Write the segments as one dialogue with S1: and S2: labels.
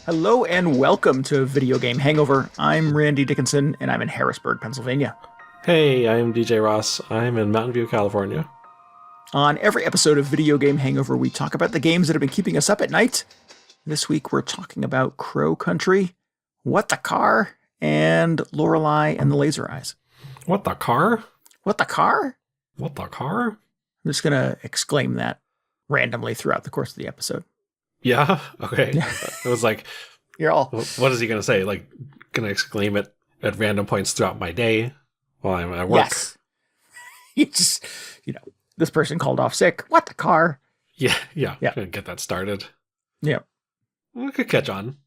S1: Hello and welcome to Video Game Hangover. I'm Randy Dickinson and I'm in Harrisburg, Pennsylvania.
S2: Hey, I'm DJ Ross. I'm in Mountain View, California.
S1: On every episode of Video Game Hangover, we talk about the games that have been keeping us up at night. This week we're talking about Crow Country, What the Car, and Lorelei and the Laser Eyes.
S2: What the car?
S1: What the car?
S2: What the car?
S1: I'm just going to exclaim that randomly throughout the course of the episode.
S2: Yeah? Okay. It was like,
S1: You're all...
S2: what is he going to say? Like, going to exclaim it at random points throughout my day while I'm at work?
S1: Yes. You just, this person called off sick. What the car?
S2: Yeah.
S1: Yeah.
S2: Get that started.
S1: Yeah.
S2: We could catch on.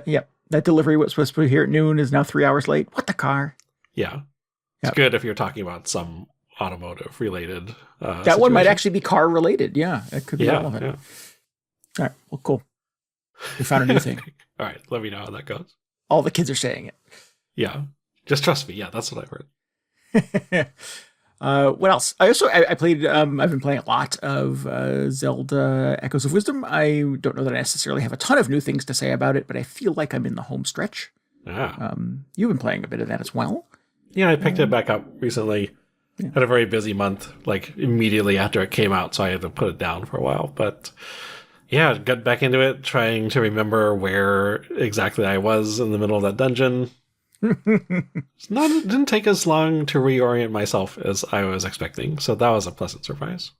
S1: Yep. That delivery was supposed to be here at noon is now 3 hours late. What the car?
S2: Yeah. It's good if you're talking about some automotive related
S1: that
S2: situation.
S1: one might actually be car related. Yeah, it could be relevant.
S2: Yeah.
S1: All right, well, cool. We found a new thing.
S2: All right, let me know how that goes.
S1: All the kids are saying it.
S2: Yeah, just trust me. Yeah, that's what I've heard.
S1: What else? I played. I've been playing a lot of Zelda: Echoes of Wisdom. I don't know that I necessarily have a ton of new things to say about it, but I feel like I'm in the home stretch. You've been playing a bit of that as well.
S2: Yeah, I picked it back up recently. Yeah. Had a very busy month, like immediately after it came out, so I had to put it down for a while. But yeah, got back into it, trying to remember where exactly I was in the middle of that dungeon. It didn't take as long to reorient myself as I was expecting, so that was a pleasant surprise.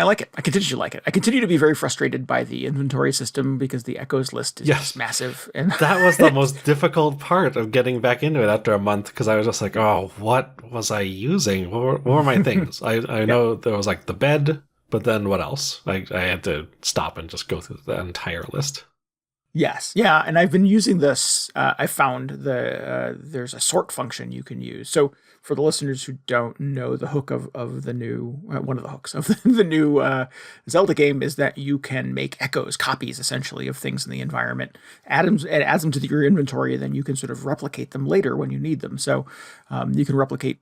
S1: I like it. I continue to like it. I continue to be very frustrated by the inventory system because the Echoes list is just massive. And
S2: that was the most difficult part of getting back into it after a month, because I was just like, oh, what was I using? What were my things? I know there was like the bed, but then what else? I had to stop and just go through the entire list.
S1: Yes. Yeah. And I've been using this. I found there's a sort function you can use. So for the listeners who don't know, the hook of the new, one of the hooks of the new Zelda game is that you can make echoes, copies essentially of things in the environment. It adds them to your inventory, and then you can sort of replicate them later when you need them. So you can replicate,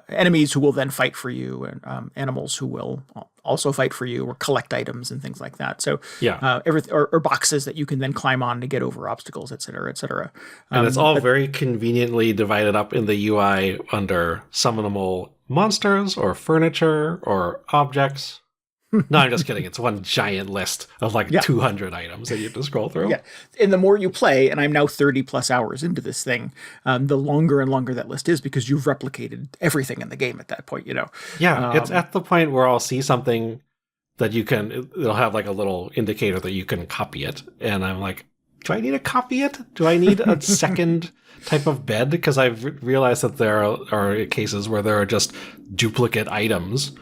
S1: enemies who will then fight for you, and animals who will also fight for you, or collect items and things like that. So or boxes that you can then climb on to get over obstacles, et cetera, et cetera.
S2: And it's all very conveniently divided up in the UI under summonable monsters or furniture or objects. No, I'm just kidding. It's one giant list of 200 items that you have to scroll through.
S1: Yeah. And the more you play, and I'm now 30 plus hours into this thing, the longer and longer that list is, because you've replicated everything in the game at that point,
S2: Yeah, it's at the point where I'll see something that it'll have like a little indicator that you can copy it. And I'm like, do I need to copy it? Do I need a second type of bed? Because I've realized that there are cases where there are just duplicate items.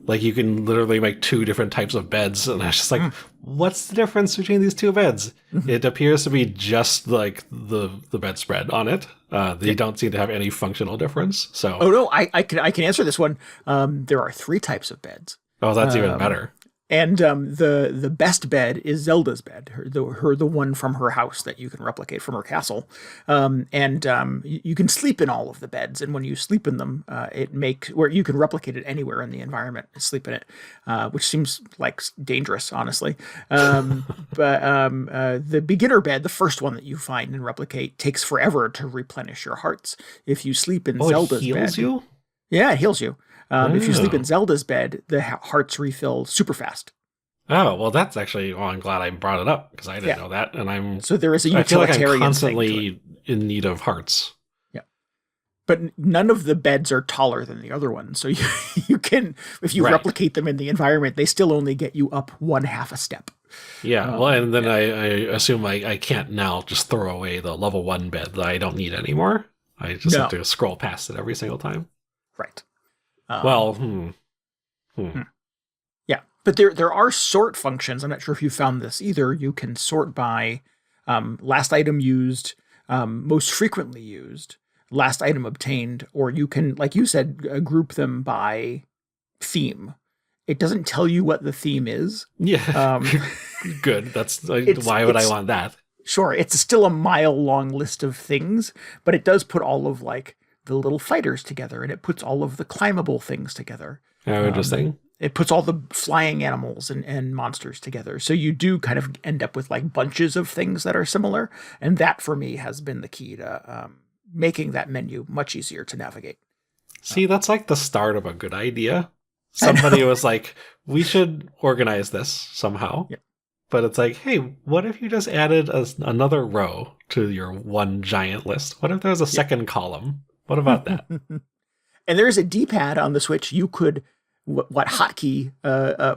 S2: Like, you can literally make two different types of beds. And I was just like, what's the difference between these two beds? It appears to be just like the bedspread on it. They don't seem to have any functional difference. So,
S1: oh no, I can answer this one. There are 3 types of beds.
S2: Oh, that's even better.
S1: And the best bed is Zelda's bed, the one from her house that you can replicate from her castle. You can sleep in all of the beds, and when you sleep in them, where you can replicate it anywhere in the environment and sleep in it, which seems like dangerous, honestly. But the beginner bed, the first one that you find and replicate, takes forever to replenish your hearts. If you sleep in Zelda's bed,
S2: it heals you?
S1: Yeah, it heals you. If you sleep in Zelda's bed, the hearts refill super fast.
S2: Oh, well, that's actually, I'm glad I brought it up, because I didn't know that. And
S1: so there is a utilitarian
S2: I feel like I'm constantly
S1: thing to it.
S2: In need of hearts.
S1: Yeah. But none of the beds are taller than the other ones. So you can, if you replicate them in the environment, they still only get you up 1/2 a step.
S2: Yeah, well, and then I assume I can't now just throw away the level 1 bed that I don't need anymore. I just have to scroll past it every single time.
S1: Right. Yeah, but there are sort functions. I'm not sure if you found this either. You can sort by last item used, most frequently used, last item obtained, or you can, like you said, group them by theme. It doesn't tell you what the theme is.
S2: Yeah, good. That's why would I want that?
S1: Sure, it's still a mile-long list of things, but it does put all of the little fighters together, and it puts all of the climbable things together.
S2: Oh, interesting.
S1: it puts all the flying animals and monsters together. So you do kind of end up with like bunches of things that are similar. And that for me has been the key to making that menu much easier to navigate.
S2: See, that's like the start of a good idea. Somebody was like, we should organize this somehow.
S1: Yeah.
S2: But it's like, hey, what if you just added another row to your one giant list? What if there was a second column? What about that?
S1: And there's a D-pad on the Switch. You could what hotkey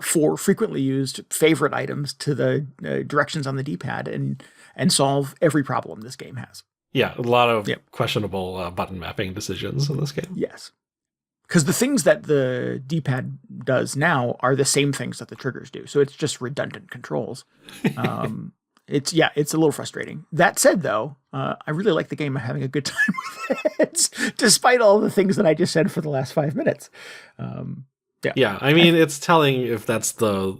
S1: for frequently used favorite items to the directions on the D-pad and solve every problem this game has.
S2: Yeah, a lot of questionable button mapping decisions in this game.
S1: Yes. Because the things that the D-pad does now are the same things that the triggers do. So it's just redundant controls. It's a little frustrating. That said, though, I really like the game. I'm having a good time with it, despite all the things that I just said for the last 5 minutes.
S2: Yeah, I mean, it's telling if that's the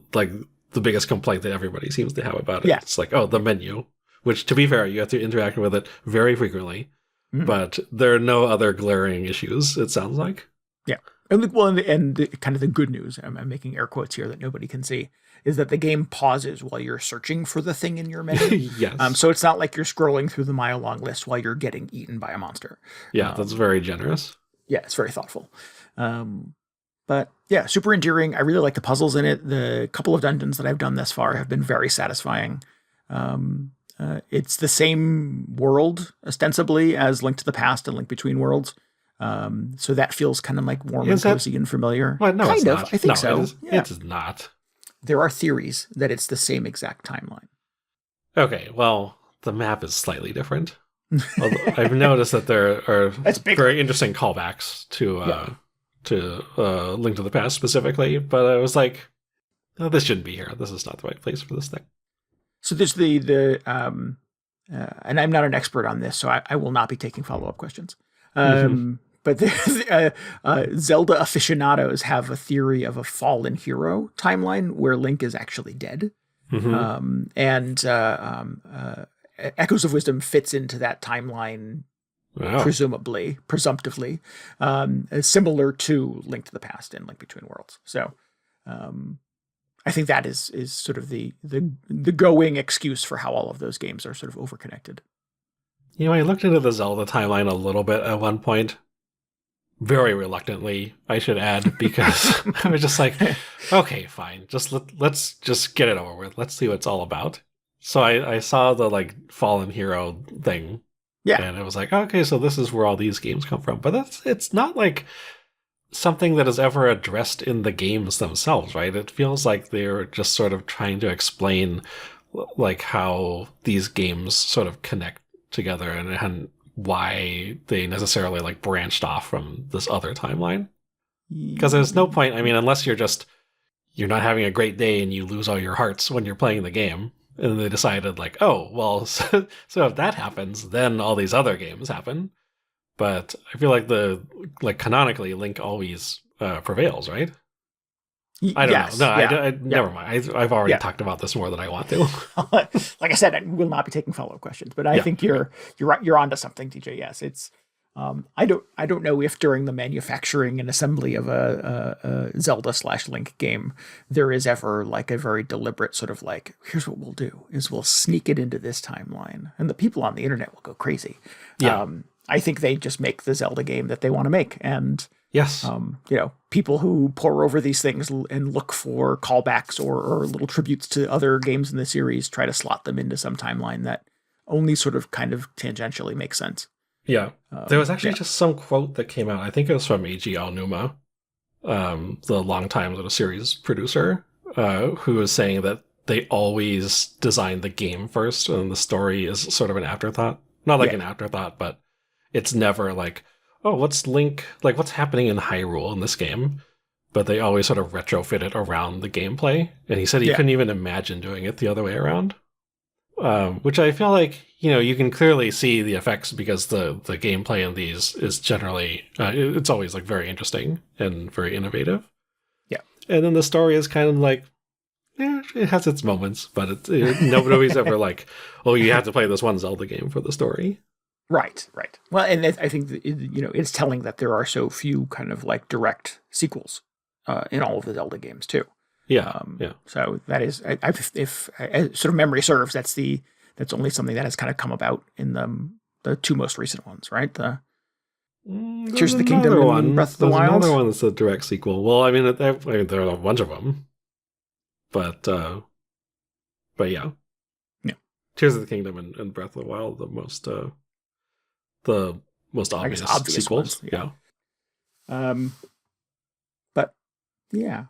S2: biggest complaint that everybody seems to have about it.
S1: Yeah.
S2: It's like, oh, the menu, which, to be fair, you have to interact with it very frequently, but there are no other glaring issues, it sounds like.
S1: Yeah. And kind of the good news, I'm making air quotes here that nobody can see, is that the game pauses while you're searching for the thing in your menu.
S2: Yes.
S1: So it's not like you're scrolling through the mile-long list while you're getting eaten by a monster.
S2: Yeah, that's very generous.
S1: Yeah, it's very thoughtful. But yeah, super endearing. I really like the puzzles in it. The couple of dungeons that I've done thus far have been very satisfying. It's the same world, ostensibly, as Link to the Past and Link Between Worlds. So that feels kind of like warm and cozy and familiar.
S2: Well, no,
S1: kind
S2: it's
S1: of.
S2: not.
S1: I think so.
S2: It is not.
S1: There are theories that it's the same exact timeline.
S2: Okay, well, the map is slightly different. Although I've noticed that there are very interesting callbacks to Link to the Past specifically, but I was like, oh, this shouldn't be here. This is not the right place for this thing. So
S1: there's and I'm not an expert on this, so I will not be taking follow-up questions. But Zelda aficionados have a theory of a fallen hero timeline where Link is actually dead. Echoes of Wisdom fits into that timeline, presumptively, similar to Link to the Past and Link Between Worlds. So I think that is sort of the going excuse for how all of those games are sort of overconnected.
S2: You know, I looked into the Zelda timeline a little bit at one point. Very reluctantly, I should add, because I was just like, okay, fine. Let's just get it over with. Let's see what it's all about. So I saw the fallen hero thing. Yeah. And it was like, okay, so this is where all these games come from. But it's not like something that is ever addressed in the games themselves, right? It feels like they're just sort of trying to explain how these games sort of connect together and why they necessarily branched off from this other timeline. Because there's no point, I mean, unless you're not having a great day and you lose all your hearts when you're playing the game, and they decided so if that happens, then all these other games happen. But I feel like canonically, Link always prevails, right? I don't know. No, never mind. I've already talked about this more than I want to.
S1: Like I said, I will not be taking follow-up questions, but I think you're onto something, TJ. Yes, it's. I don't know if during the manufacturing and assembly of a Zelda/Link game there is ever a very deliberate sort of here's what we'll do is we'll sneak it into this timeline, and the people on the internet will go crazy. Yeah. I think they just make the Zelda game that they want to make, and.
S2: Yes.
S1: People who pore over these things and look for callbacks or little tributes to other games in the series try to slot them into some timeline that only sort of kind of tangentially makes sense.
S2: Yeah. There was actually just some quote that came out. I think it was from Eiji Aonuma, the longtime little series producer, who was saying that they always design the game first and the story is sort of an afterthought. Not an afterthought, but it's never oh, what's Link, what's happening in Hyrule in this game? But they always sort of retrofit it around the gameplay. And he said he couldn't even imagine doing it the other way around. Which I feel you can clearly see the effects because the gameplay in these is generally, it's always very interesting and very innovative. Yeah. And then the story is kind of it has its moments, but nobody's ever oh, you have to play this one Zelda game for the story.
S1: Right. Well, and I think it's telling that there are so few kind of direct sequels in all of the Zelda games too.
S2: Yeah, yeah.
S1: So that is, if sort of memory serves, that's only something that has kind of come about in the two most recent ones, right? The Tears of the Kingdom and Breath of the Wild.
S2: Another one that's a direct sequel. Well, I mean, there are a bunch of them, but yeah. Tears of the Kingdom and Breath of the Wild, the most obvious sequels.
S1: Ones, yeah. But yeah.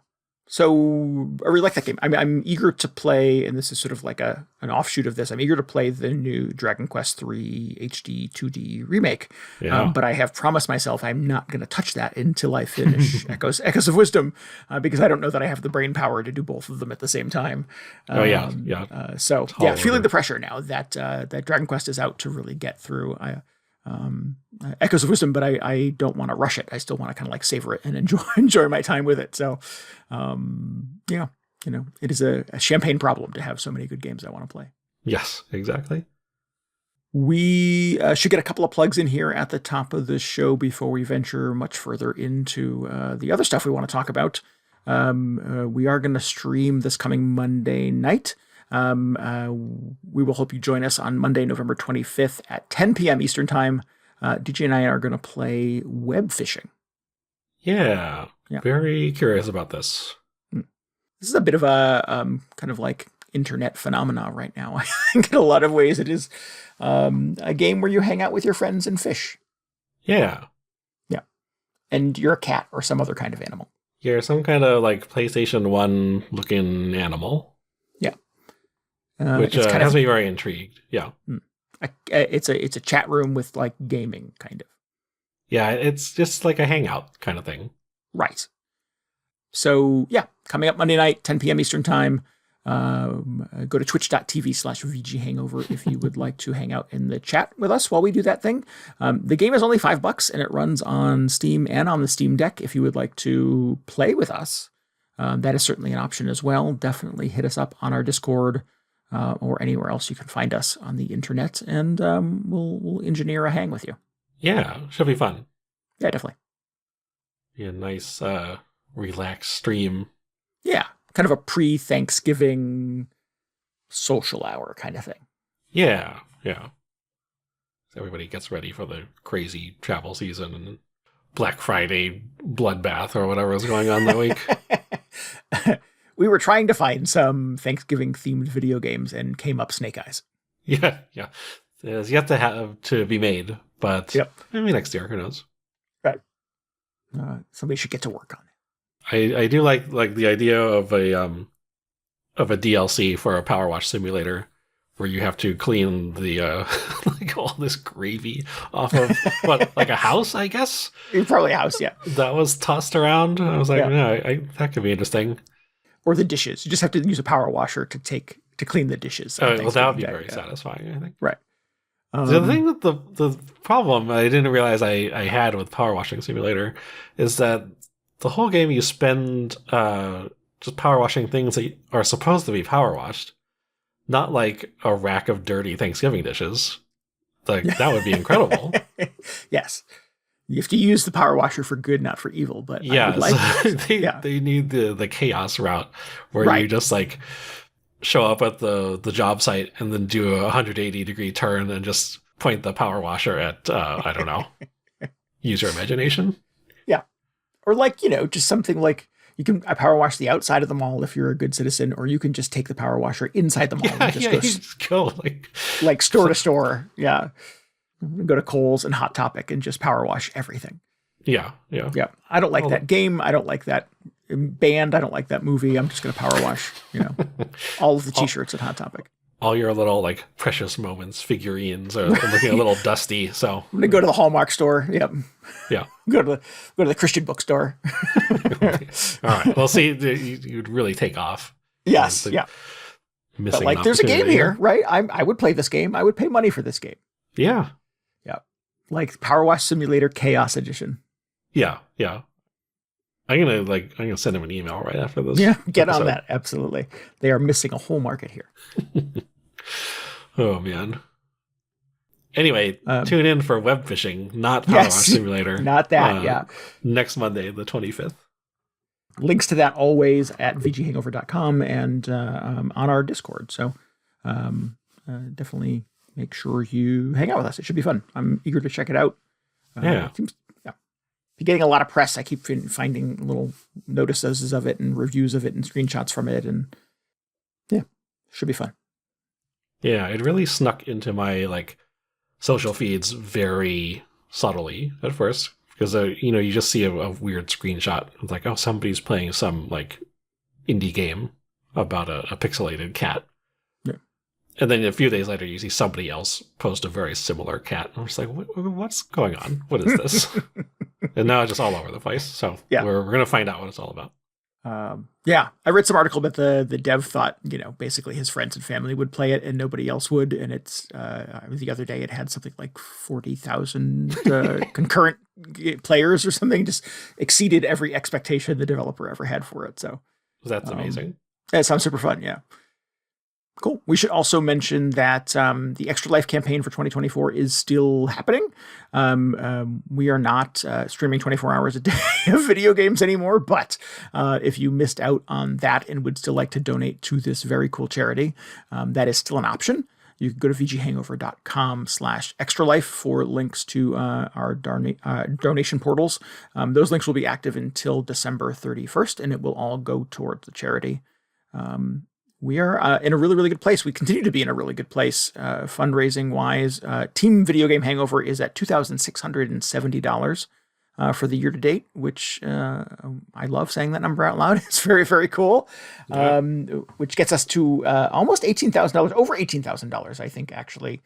S1: So I really like that game. I'm eager to play, and this is sort of like an offshoot of this. I'm eager to play the new Dragon Quest III HD 2D remake.
S2: Yeah.
S1: But I have promised myself I'm not going to touch that until I finish Echoes of Wisdom, because I don't know that I have the brain power to do both of them at the same time.
S2: Yeah.
S1: Feeling the pressure now that that Dragon Quest is out to really get through. Echoes of Wisdom, but I don't want to rush it. I still want to kind of like savor it and enjoy my time with it. So, it is a champagne problem to have so many good games I want to play.
S2: Yes, exactly.
S1: We should get a couple of plugs in here at the top of the show before we venture much further into the other stuff we want to talk about. We are going to stream this coming Monday night. We will hope you join us on Monday, November 25th at 10 p.m. Eastern Time. DJ and I are going to play Webfishing.
S2: Yeah. Very curious about this.
S1: This is a bit of a kind of like internet phenomena right now. I think in a lot of ways it is a game where you hang out with your friends and fish.
S2: Yeah.
S1: Yeah. And you're a cat or some other kind of animal.
S2: You're some kind of like PlayStation 1 looking animal.
S1: Yeah.
S2: Which has me very intrigued. Yeah.
S1: It's a chat room with like gaming kind of.
S2: Yeah, it's just like a hangout kind of thing.
S1: Right. So yeah, coming up Monday night, 10 p.m. Eastern Time. Go to twitch.tv/VGHangover if you would like to hang out in the chat with us while we do that thing. The game is only $5 and it runs on Steam and on the Steam Deck. If you would like to play with us, that is certainly an option as well. Definitely hit us up on our Discord or anywhere else you can find us on the internet, and we'll engineer a hang with you.
S2: Yeah, should be fun.
S1: Yeah, definitely.
S2: Yeah, nice, relaxed stream.
S1: Yeah, kind of a pre-Thanksgiving social hour kind of thing.
S2: Yeah. So everybody gets ready for the crazy travel season and Black Friday bloodbath or whatever was going on that week.
S1: We were trying to find some Thanksgiving-themed video games and came up Snake Eyes. Yeah.
S2: It has yet to be made, but maybe next year, who knows?
S1: Right. Somebody should get to work on it.
S2: I do like the idea of a DLC for a PowerWash simulator where you have to clean the like all this gravy off of like a house, I guess.
S1: Probably a house, yeah.
S2: That was tossed around. I was like, that could be interesting.
S1: Or the dishes. You just have to use a power washer to clean the dishes.
S2: Well, that would be very satisfying, I think.
S1: Right.
S2: The thing with the problem I didn't realize I had with Power Washing Simulator is that the whole game you spend just power washing things that are supposed to be power washed, not like a rack of dirty Thanksgiving dishes. Like that would be incredible.
S1: Yes. You have to use the power washer for good, not for evil. But
S2: they need the chaos route where you just like show up at the job site and then do a 180-degree turn and just point the power washer at I don't know. Use your imagination.
S1: Yeah. Or just something like you can power wash the outside of the mall if you're a good citizen, or you can just take the power washer inside the mall and just
S2: go
S1: like store to store. Yeah. Go to Kohl's and Hot Topic and just power wash everything.
S2: Yeah.
S1: I don't like that game. I don't like that band. I don't like that movie. I'm just going to power wash, all of the t-shirts at Hot Topic.
S2: All your little like precious moments figurines are looking a little dusty. So
S1: I'm going to go to the Hallmark store. Yep.
S2: Yeah.
S1: Go to the Christian bookstore.
S2: All right. Well, see, you'd really take off.
S1: Yes. Yeah.
S2: But
S1: like, there's a game here, right? I would play this game. I would pay money for this game.
S2: Yeah.
S1: Yeah. Like Power Wash Simulator Chaos Edition.
S2: Yeah. I'm gonna send him an email right after this.
S1: Yeah, get on that. Absolutely. They are missing a whole market here.
S2: Oh man. Anyway, tune in for Webfishing, not Power Wash Simulator.
S1: Not that,
S2: next Monday, the 25th.
S1: Links to that always at VGHangover.com and on our Discord. So definitely make sure you hang out with us. It should be fun. I'm eager to check it out.
S2: Yeah.
S1: Be getting a lot of press. I keep finding little notices of it and reviews of it and screenshots from it. And yeah, should be fun.
S2: Yeah, it really snuck into my social feeds very subtly at first. Because, you just see a weird screenshot. It's like, oh, somebody's playing some, indie game about a pixelated cat.
S1: Yeah.
S2: And then a few days later, you see somebody else post a very similar cat. And I'm just like, what's going on? What is this? And now it's just all over the place. So
S1: yeah.
S2: we're going to find out what it's all about.
S1: I read some article that the dev thought, basically his friends and family would play it and nobody else would. And it's the other day it had something like 40,000 concurrent players or something, just exceeded every expectation the developer ever had for it. So
S2: that's amazing.
S1: It sounds super fun. Yeah. Cool. We should also mention that the Extra Life campaign for 2024 is still happening. We are not streaming 24 hours a day of video games anymore, but if you missed out on that and would still like to donate to this very cool charity, that is still an option. You can go to VGHangover.com/extralife for links to our donation portals. Those links will be active until December 31st, and it will all go towards the charity. We are in a really, really good place. We continue to be in a really good place fundraising-wise. Team Video Game Hangover is at $2,670 for the year to date, which I love saying that number out loud. It's very, very cool, which gets us to almost $18,000, over $18,000, I think, actually,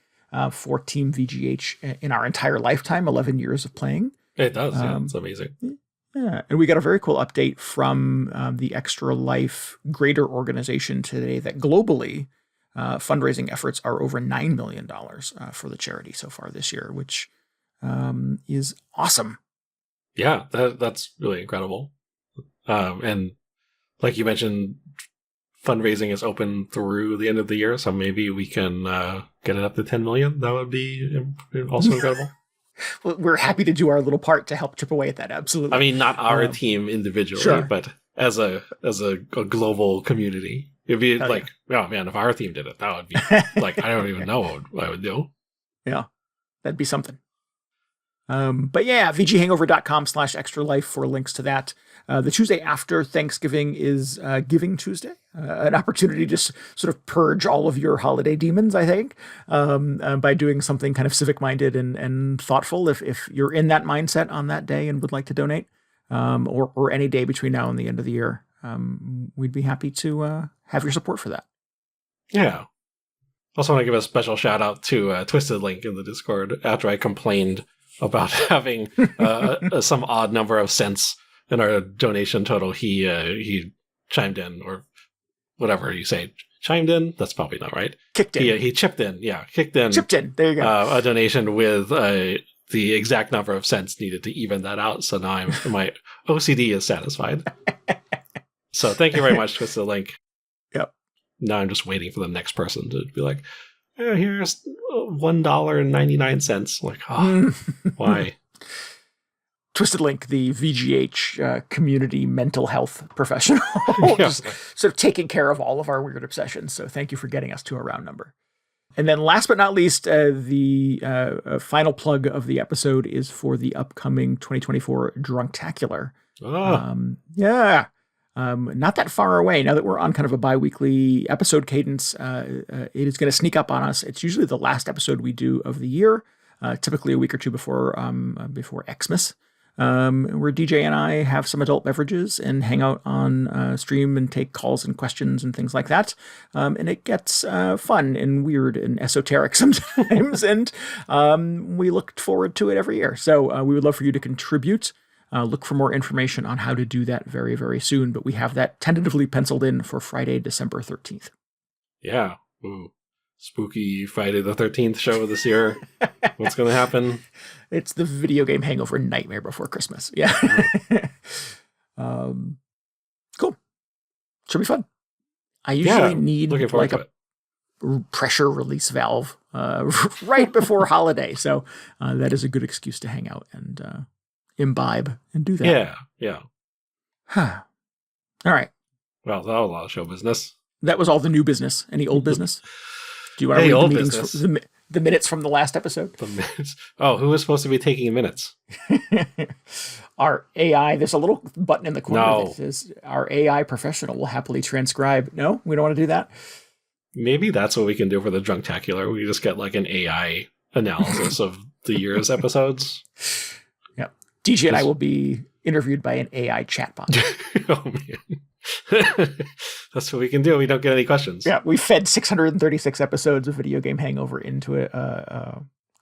S1: for Team VGH in our entire lifetime, 11 years of playing.
S2: It does, yeah. It's amazing.
S1: Yeah, and we got a very cool update from the Extra Life greater organization today that globally fundraising efforts are over $9 million for the charity so far this year, which is awesome.
S2: Yeah, that's really incredible. And like you mentioned, fundraising is open through the end of the year, so maybe we can get it up to 10 million. That would be also incredible.
S1: Well, we're happy to do our little part to help chip away at that. Absolutely.
S2: I mean, not our team individually,
S1: sure.
S2: but as a global community. It'd be oh man, if our team did it, that would be I don't even know what I would do.
S1: Yeah, that'd be something. But yeah, VGHangover.com/extralife for links to that. The Tuesday after Thanksgiving is Giving Tuesday, an opportunity to sort of purge all of your holiday demons, I think, by doing something kind of civic-minded and thoughtful. If you're in that mindset on that day and would like to donate, or any day between now and the end of the year, we'd be happy to have your support for that.
S2: Yeah. Also want to give a special shout out to Twisted Link in the Discord after I complained about having some odd number of cents in our donation total. He chimed in, or whatever you say. Chimed in? That's probably not right.
S1: Kicked in.
S2: He chipped in. Yeah, kicked in.
S1: Chipped in. There you go.
S2: A donation with the exact number of cents needed to even that out. So now my OCD is satisfied. So thank you very much, Twisted Link.
S1: Yep.
S2: Now I'm just waiting for the next person to be like, here's $1.99. Like, why?
S1: Twisted Link, the VGH community mental health professional, just sort of taking care of all of our weird obsessions. So thank you for getting us to a round number. And then last but not least, the final plug of the episode is for the upcoming 2024 Drunktacular. Not that far away. Now that we're on kind of a bi-weekly episode cadence, it is going to sneak up on us. It's usually the last episode we do of the year, typically a week or two before Xmas, where DJ and I have some adult beverages and hang out on stream and take calls and questions and things like that. And it gets fun and weird and esoteric sometimes. And we look forward to it every year. So we would love for you to contribute. Look for more information on how to do that very, very soon. But we have that tentatively penciled in for Friday, December 13th.
S2: Yeah. Ooh. Spooky Friday the 13th show this year. What's going to happen?
S1: It's the video game hangover nightmare before Christmas. Yeah. Cool. Should be fun. I usually need like a pressure release valve right before holiday. So that is a good excuse to hang out and imbibe and do that.
S2: Yeah.
S1: Huh. All right.
S2: Well, that was a lot of show business.
S1: That was all the new business. Any old business? Do you want to read the meetings, the minutes from the last episode?
S2: The minutes. Oh, who was supposed to be taking minutes?
S1: Our AI, there's a little button in the corner that says our AI professional will happily transcribe. No, we don't want to do that.
S2: Maybe that's what we can do for the Drunktacular. We just get like an AI analysis of the year's episodes.
S1: Yeah. DJ and I will be interviewed by an AI chatbot.
S2: Oh, man. That's what we can do. We don't get any questions.
S1: Yeah, we fed 636 episodes of Video Game Hangover into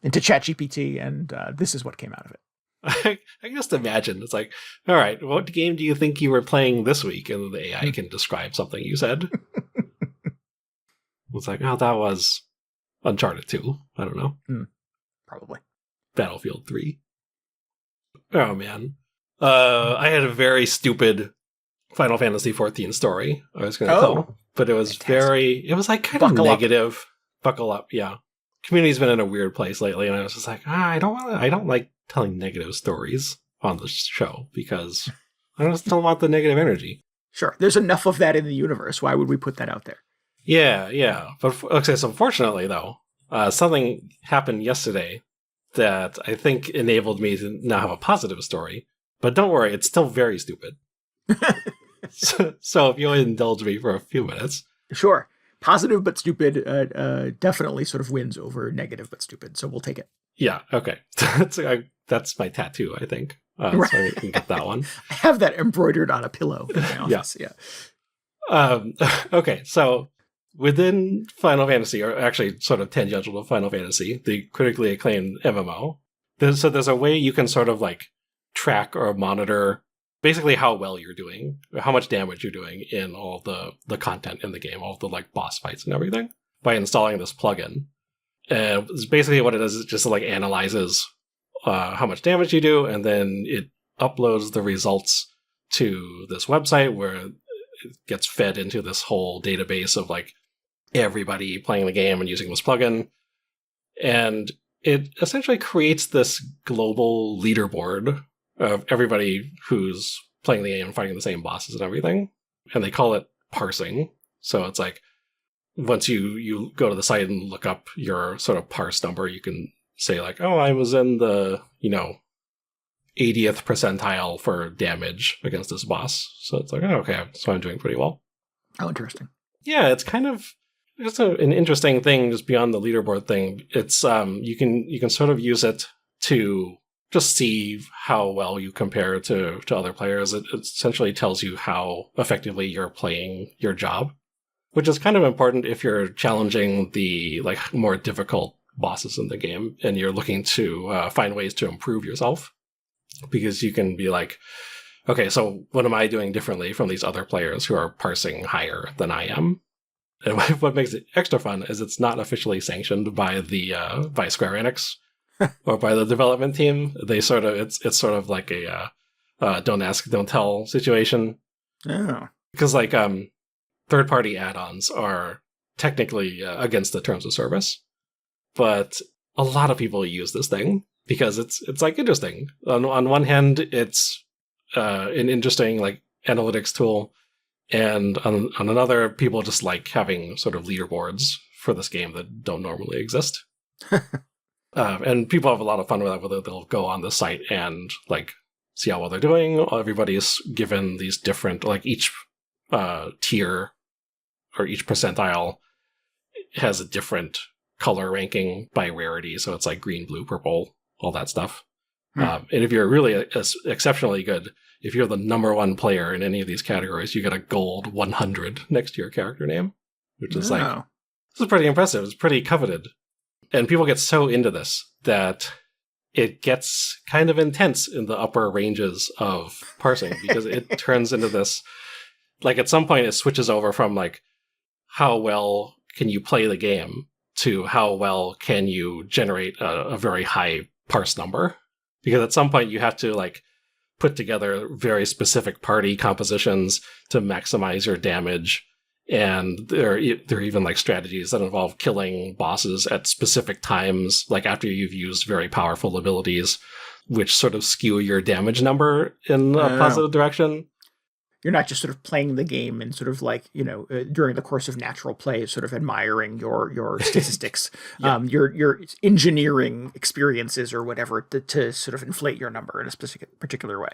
S1: ChatGPT, and this is what came out of it.
S2: I can just imagine. It's like, all right, what game do you think you were playing this week? And then the AI can describe something you said. It's like, oh, that was Uncharted 2. I don't know.
S1: Probably.
S2: Battlefield 3. Oh, man. I had a very stupid Final Fantasy XIV story I was going to tell. But it was it was like kind of negative. Buckle up, yeah. Community's been in a weird place lately, and I was just like, I don't like telling negative stories on the show because I just don't want the negative energy.
S1: Sure. There's enough of that in the universe. Why would we put that out there?
S2: Yeah. But okay, so unfortunately, though, something happened yesterday that I think enabled me to now have a positive story. But don't worry, it's still very stupid. So if you'll indulge me for a few minutes.
S1: Sure. Positive but stupid definitely sort of wins over negative but stupid. So we'll take it.
S2: Yeah, okay. That's my tattoo, I think.
S1: Right.
S2: So we can get that one.
S1: I have that embroidered on a pillow in my office. Yeah.
S2: Okay, so within Final Fantasy, or actually sort of tangential to Final Fantasy, the critically acclaimed MMO, there's a way you can sort of like track or monitor basically how well you're doing, how much damage you're doing in all the content in the game, all the like boss fights and everything, by installing this plugin. And basically what it does is it just like analyzes how much damage you do, and then it uploads the results to this website where it gets fed into this whole database of like everybody playing the game and using this plugin. And it essentially creates this global leaderboard of everybody who's playing the game and fighting the same bosses and everything. And they call it parsing. So it's like, once you go to the site and look up your sort of parse number, you can say like, oh, I was in the, 80th percentile for damage against this boss. So it's like, oh, okay, so I'm doing pretty well.
S1: Oh, interesting.
S2: Yeah, it's kind of an interesting thing just beyond the leaderboard thing. It's you can sort of use it to just see how well you compare to other players. It essentially tells you how effectively you're playing your job, which is kind of important if you're challenging the like more difficult bosses in the game and you're looking to find ways to improve yourself, because you can be like, okay, so what am I doing differently from these other players who are parsing higher than I am? And what makes it extra fun is it's not officially sanctioned by by Square Enix or by the development team. They sort of it's sort of like a don't ask, don't tell situation.
S1: Oh.
S2: Because like third-party add-ons are technically against the terms of service, but a lot of people use this thing because it's like interesting. On one hand, it's an interesting like analytics tool, and on another, people just like having sort of leaderboards for this game that don't normally exist. And people have a lot of fun with that, whether they'll go on the site and like see how well they're doing. Everybody's given these different, like each tier or each percentile has a different color ranking by rarity. So it's like green, blue, purple, all that stuff. And if you're really exceptionally good, if you're the number one player in any of these categories, you get a gold 100 next to your character name, which is like, this is pretty impressive. It's pretty coveted. And people get so into this that it gets kind of intense in the upper ranges of parsing because it turns into this, like at some point it switches over from like, how well can you play the game to how well can you generate a very high parse number? Because at some point you have to like put together very specific party compositions to maximize your damage. And there are even like strategies that involve killing bosses at specific times, like after you've used very powerful abilities, which sort of skew your damage number in a positive direction.
S1: You're not just sort of playing the game and sort of like, during the course of natural play, sort of admiring your statistics.
S2: Yeah.
S1: You're engineering experiences or whatever to sort of inflate your number in a specific particular way.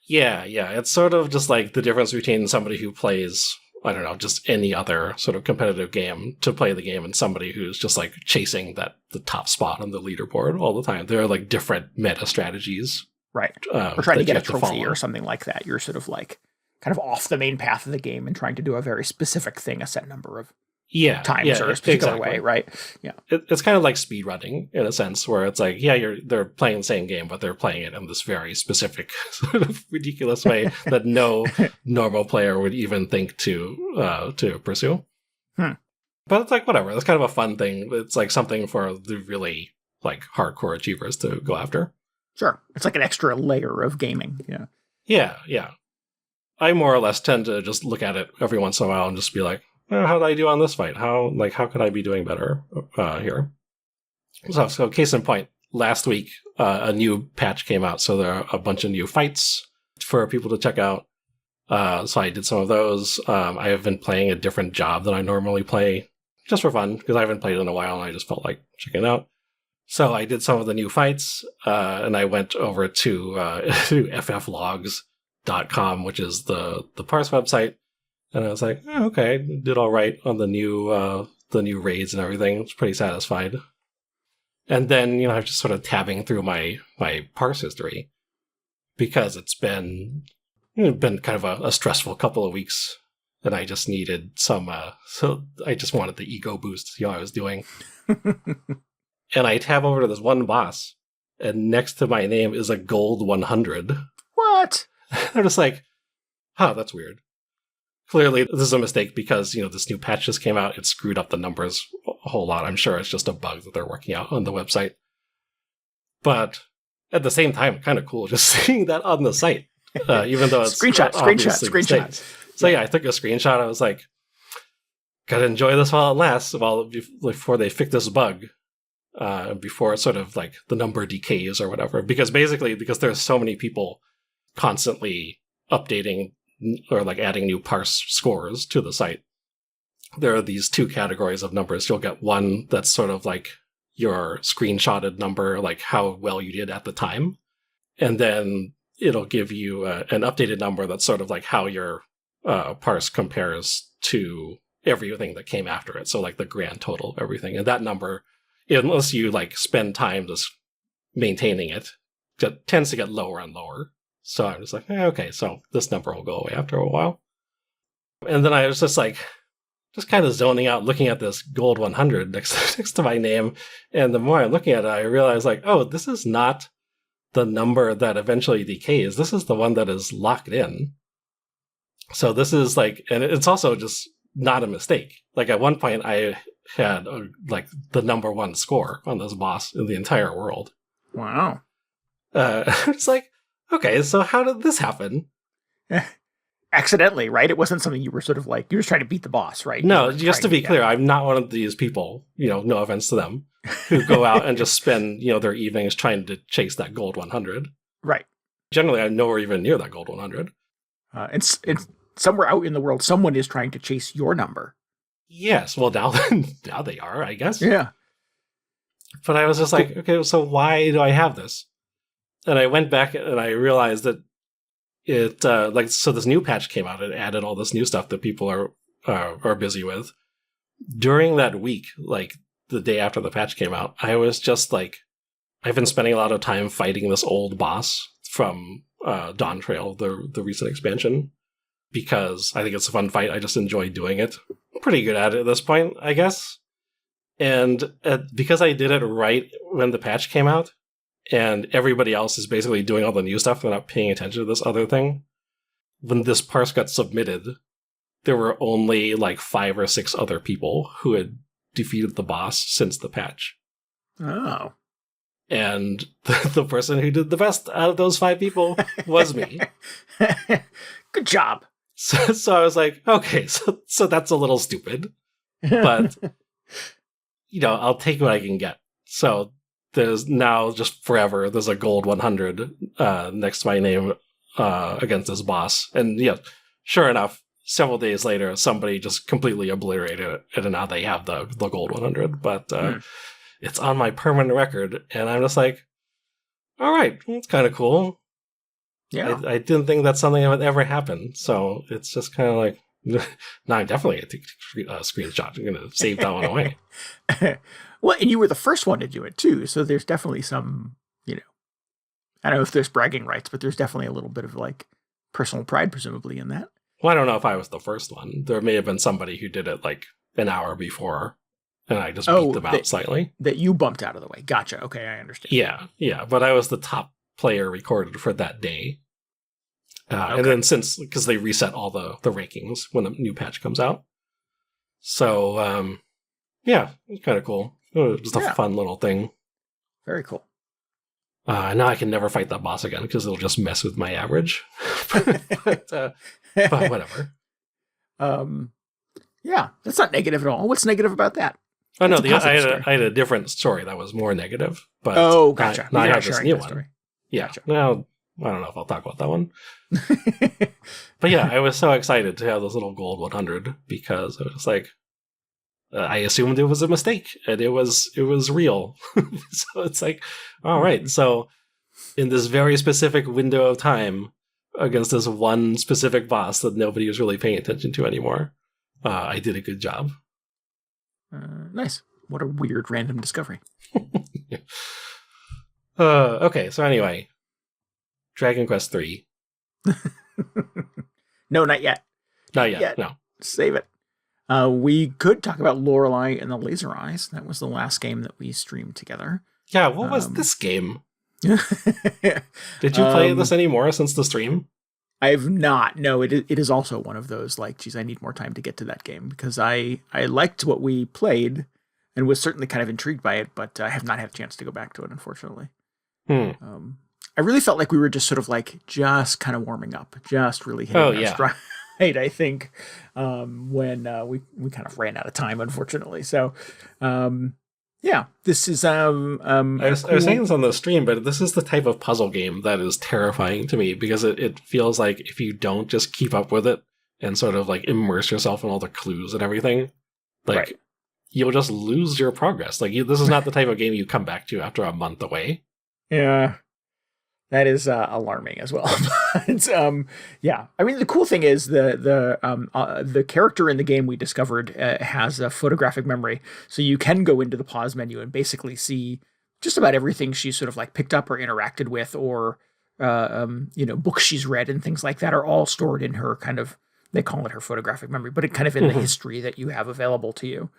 S2: Yeah. It's sort of just like the difference between somebody who plays, I don't know, just any other sort of competitive game to play the game and somebody who's just like chasing the top spot on the leaderboard all the time. There are like different meta strategies.
S1: Right. Or trying to get a trophy or something like that. You're sort of like kind of off the main path of the game and trying to do a very specific thing a set number of times or a particular way, right? Yeah.
S2: It's kind of like speedrunning in a sense where it's like, they're playing the same game, but they're playing it in this very specific sort of ridiculous way that no normal player would even think to pursue. But it's like, whatever. It's kind of a fun thing. It's like something for the really like hardcore achievers to go after.
S1: Sure. It's like an extra layer of gaming. Yeah.
S2: Yeah. I more or less tend to just look at it every once in a while and just be like, how did I do on this fight? How could I be doing better here? So case in point, last week, a new patch came out. So there are a bunch of new fights for people to check out. So I did some of those. I have been playing a different job than I normally play just for fun because I haven't played it in a while and I just felt like checking it out. So I did some of the new fights, and I went over to FFLogs.com, which is the parse website, and I was like, okay, did all right on the new raids and everything. I was pretty satisfied. And then, I was just sort of tabbing through my parse history because it's been kind of a stressful couple of weeks, and I just needed some. So I just wanted the ego boost to see how I was doing. And I tab over to this one boss, and next to my name is a gold 100.
S1: What?
S2: I'm just like, that's weird. Clearly, this is a mistake because, this new patch just came out. It screwed up the numbers a whole lot. I'm sure it's just a bug that they're working out on the website. But at the same time, kind of cool just seeing that on the site, even though it's
S1: screenshots.
S2: So yeah, I took a screenshot. I was like, gotta enjoy this while it lasts, before they fix this bug. Before sort of like the number decays or whatever, because there's so many people constantly updating or like adding new parse scores to the site. There are these two categories of numbers. You'll get one that's sort of like your screenshotted number, like how well you did at the time. And then it'll give you an updated number that's sort of like how your parse compares to everything that came after it. So like the grand total, everything. And that number, unless you like spend time just maintaining it tends to get lower and lower. So I'm just like, okay, so this number will go away after a while. And then I was just like, just kind of zoning out, looking at this gold 100 next to my name. And the more I'm looking at it, I realize like, this is not the number that eventually decays. This is the one that is locked in. So this is like, and it's also just not a mistake. Like at one point I had like the number one score on this boss in the entire world.
S1: Wow.
S2: It's like, okay, so how did this happen?
S1: Accidentally, right? It wasn't something you were sort of like, you were just trying to beat the boss, right?
S2: No, just to be clear, I'm not one of these people, no offense to them, who go out and just spend, their evenings trying to chase that gold 100.
S1: Right.
S2: Generally, I'm nowhere even near that gold 100.
S1: It's somewhere out in the world, someone is trying to chase your number.
S2: Yes, well, now they are, I guess.
S1: Yeah.
S2: But I was just like, okay, so why do I have this? And I went back and I realized that so this new patch came out. It added all this new stuff that people are busy with. During that week, like the day after the patch came out, I was just like, I've been spending a lot of time fighting this old boss from Dawn Trail, the recent expansion, because I think it's a fun fight. I just enjoy doing it. I'm pretty good at it at this point, I guess. And because I did it right when the patch came out, and everybody else is basically doing all the new stuff, they're not paying attention to this other thing. When this parse got submitted, there were only like 5 or 6 other people who had defeated the boss since the patch.
S1: Oh.
S2: And the person who did the best out of those 5 people was me.
S1: Good job.
S2: So I was like, okay, so that's a little stupid. But, I'll take what I can get. So there's now just forever, there's a gold 100 next to my name against this boss. And sure enough, several days later, somebody just completely obliterated it, and now they have the gold 100. But it's on my permanent record, and I'm just like, all right, it's kind of cool.
S1: Yeah.
S2: I didn't think that's something that would ever happen, so it's just kind of like, now I'm definitely going to take a screenshot. I'm going to save that one away.
S1: Well, and you were the first one to do it too, so there's definitely some, I don't know if there's bragging rights, but there's definitely a little bit of like personal pride, presumably, in that.
S2: Well, I don't know if I was the first one. There may have been somebody who did it like an hour before, and I just beat them out slightly.
S1: That you bumped out of the way. Gotcha. Okay, I understand.
S2: Yeah. But I was the top player recorded for that day. And then because they reset all the rankings when the new patch comes out. So, it's kind of cool. It was just a fun little thing.
S1: Very cool.
S2: Now I can never fight that boss again because it'll just mess with my average. but whatever.
S1: Yeah, that's not negative at all. What's negative about that?
S2: Oh, no, I had a different story that was more negative. But
S1: gotcha.
S2: Now I have this new one.
S1: Story.
S2: Yeah.
S1: Gotcha.
S2: Now, I don't know if I'll talk about that one. But yeah, I was so excited to have this little gold 100 because it was like, I assumed it was a mistake and it was real. So it's like, all right. So in this very specific window of time against this one specific boss that nobody was really paying attention to anymore, I did a good job.
S1: Nice. What a weird random discovery.
S2: Okay. So anyway, Dragon Quest III.
S1: No, not yet.
S2: Not yet. No.
S1: Save it. We could talk about Lorelei and the Laser Eyes. That was the last game that we streamed together.
S2: Yeah, what was this game? Did you play this anymore since the stream?
S1: I have not. No, it is also one of those like, geez, I need more time to get to that game because I liked what we played and was certainly kind of intrigued by it, but I have not had a chance to go back to it, unfortunately. I really felt like we were just sort of like just kind of warming up, just really hitting our stride. I think when we kind of ran out of time, unfortunately. So, this is I was
S2: saying this on the stream, but this is the type of puzzle game that is terrifying to me because it feels like if you don't just keep up with it and sort of like immerse yourself in all the clues and everything, like you'll just lose your progress. Like this is not the type of game you come back to after a month away.
S1: Yeah. That is alarming as well. But, I mean, the cool thing is the character in the game we discovered has a photographic memory, so you can go into the pause menu and basically see just about everything she's sort of like picked up or interacted with, or books she's read and things like that are all stored in her kind of, they call it her photographic memory, but it kind of in the history that you have available to you.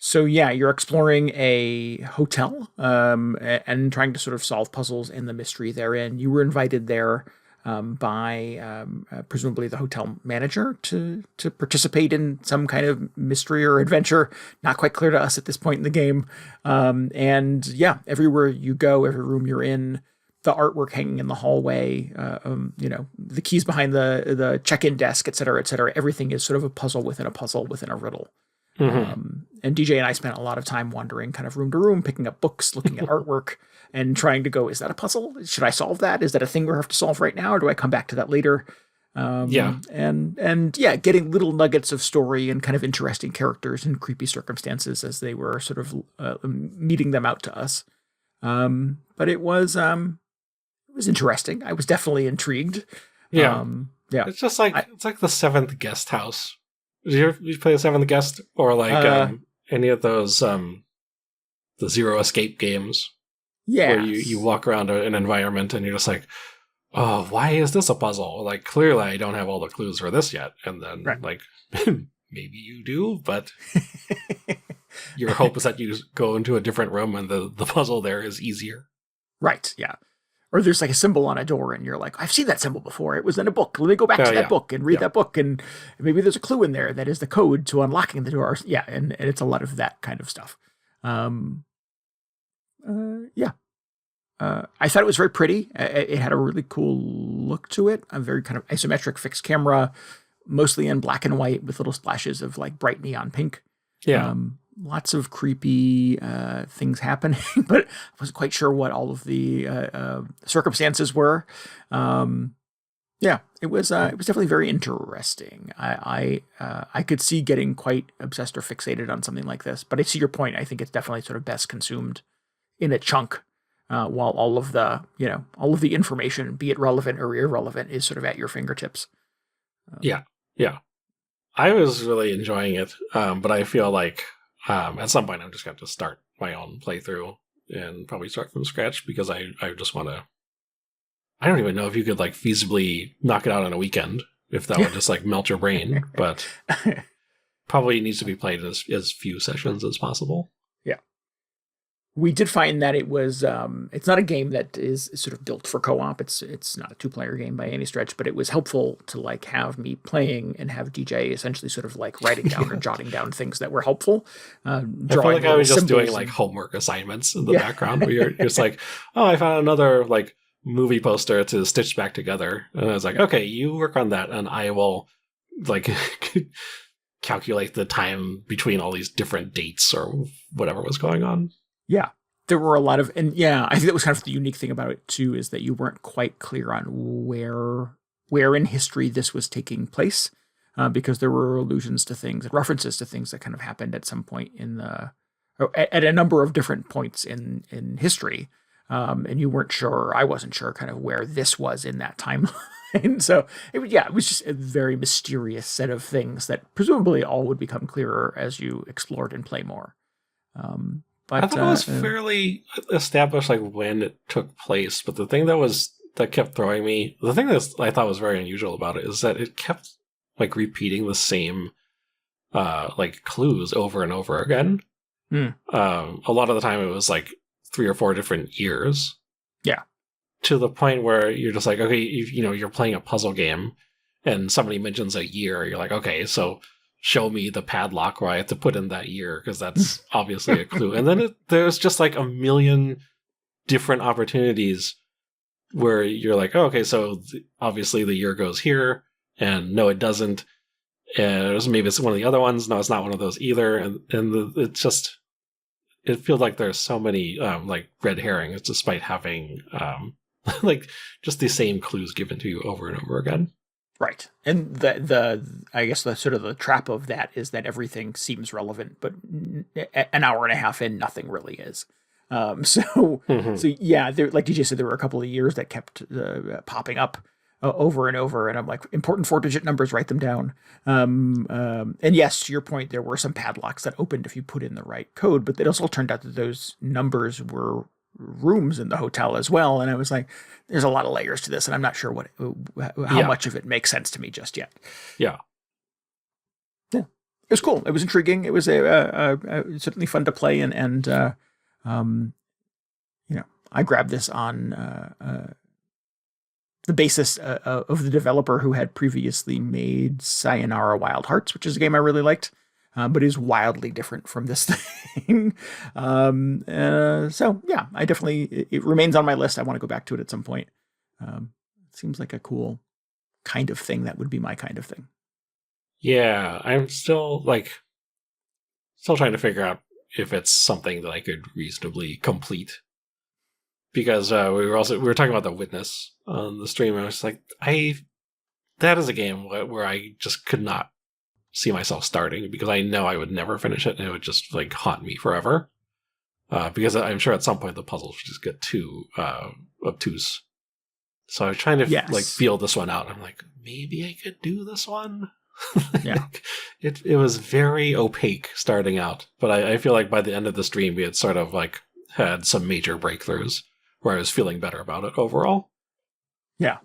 S1: So yeah, you're exploring a hotel and trying to sort of solve puzzles and the mystery therein. You were invited there by presumably the hotel manager to participate in some kind of mystery or adventure. Not quite clear to us at this point in the game. Everywhere you go, every room you're in, the artwork hanging in the hallway, the keys behind the check-in desk, et cetera, everything is sort of a puzzle within a riddle. And DJ and I spent a lot of time wandering kind of room to room, picking up books, looking at artwork, and trying to go, is that a puzzle? Should I solve that? Is that a thing we have to solve right now? Or do I come back to that later? Getting little nuggets of story and kind of interesting characters and creepy circumstances as they were sort of meeting them out to us. But it was interesting. I was definitely intrigued.
S2: Yeah. It's just like, it's like the Seventh Guest House. Did you play the Seventh Guest or like any of those the Zero Escape games? Yeah, where you walk around an environment and you're just like, oh, why is this a puzzle? Like clearly I don't have all the clues for this yet, and then like maybe you do, but your hope is that you go into a different room and the puzzle there is easier.
S1: Right. Yeah. Or there's like a symbol on a door and you're like, I've seen that symbol before. It was in a book. Let me go back to that book and read that book. And maybe there's a clue in there that is the code to unlocking the door. Yeah. And it's a lot of that kind of stuff. I thought it was very pretty. It had a really cool look to it. A very kind of isometric fixed camera, mostly in black and white with little splashes of like bright neon pink. Yeah. Lots of creepy things happening, but I wasn't quite sure what all of the circumstances were. Yeah, it was definitely very interesting. I could see getting quite obsessed or fixated on something like this, but I see your point. I think it's definitely sort of best consumed in a chunk, while all of the all of the information, be it relevant or irrelevant, is sort of at your fingertips.
S2: Yeah, yeah. I was really enjoying it, but I feel like at some point I'm just going to start my own playthrough and probably start from scratch because I just want to. I don't even know if you could like feasibly knock it out on a weekend if that would just like melt your brain, but probably needs to be played as few sessions as possible.
S1: Yeah. We did find that it was it's not a game that is sort of built for co-op. It's not a 2-player game by any stretch, but it was helpful to like have me playing and have DJ essentially sort of like writing down or jotting down things that were helpful.
S2: I feel like I was just doing like homework assignments in the background where you're just like, oh, I found another like movie poster to stitch back together. And I was like, okay, you work on that and I will like calculate the time between all these different dates or whatever was going on.
S1: Yeah, there were a lot of, and yeah, I think that was kind of the unique thing about it too, is that you weren't quite clear on where in history this was taking place, because there were allusions to things, references to things that kind of happened at some point at a number of different points in history, and you weren't sure, I wasn't sure, kind of where this was in that timeline. So it was just a very mysterious set of things that presumably all would become clearer as you explored and play more. But
S2: I thought it was fairly established, like when it took place. But the thing that kept throwing me, the thing that I thought was very unusual about it is that it kept like repeating the same, like clues over and over again. A lot of the time, it was like 3 or 4 different years.
S1: Yeah.
S2: To the point where you're just like, okay, you're playing a puzzle game, and somebody mentions a year. You're like, okay, so show me the padlock where I have to put in that year, because that's obviously a clue. And then there's just like a million different opportunities where you're like, oh, okay, so obviously the year goes here, and no, it doesn't. And maybe it's one of the other ones. No, it's not one of those either. And it feels like there's so many like red herrings, despite having like just the same clues given to you over and over again.
S1: Right. And I guess the sort of the trap of that is that everything seems relevant, but an hour and a half in, nothing really is. So yeah, like DJ said, there were a couple of years that kept popping up over and over, and I'm like, important 4-digit numbers, write them down. And yes, to your point, there were some padlocks that opened if you put in the right code, but it also turned out that those numbers were rooms in the hotel as well. And I was like, there's a lot of layers to this, and I'm not sure how much of it makes sense to me just yet.
S2: Yeah.
S1: Yeah. It was cool. It was intriguing. It was certainly fun to play. And I grabbed this on, the basis of the developer who had previously made Sayonara Wild Hearts, which is a game I really liked. But is wildly different from this thing. So yeah, it remains on my list. I want to go back to it at some point. It seems like a cool kind of thing that would be my kind of thing.
S2: Yeah, I'm still trying to figure out if it's something that I could reasonably complete. Because we were talking about The Witness on the stream. I was like, that is a game where I just could not see myself starting, because I know I would never finish it and it would just like haunt me forever. Because I'm sure at some point the puzzles just get too obtuse. So I was trying to like feel this one out. I'm like, maybe I could do this one. Yeah, it was very opaque starting out, but I feel like by the end of the stream we had sort of like had some major breakthroughs where I was feeling better about it overall.
S1: Yeah.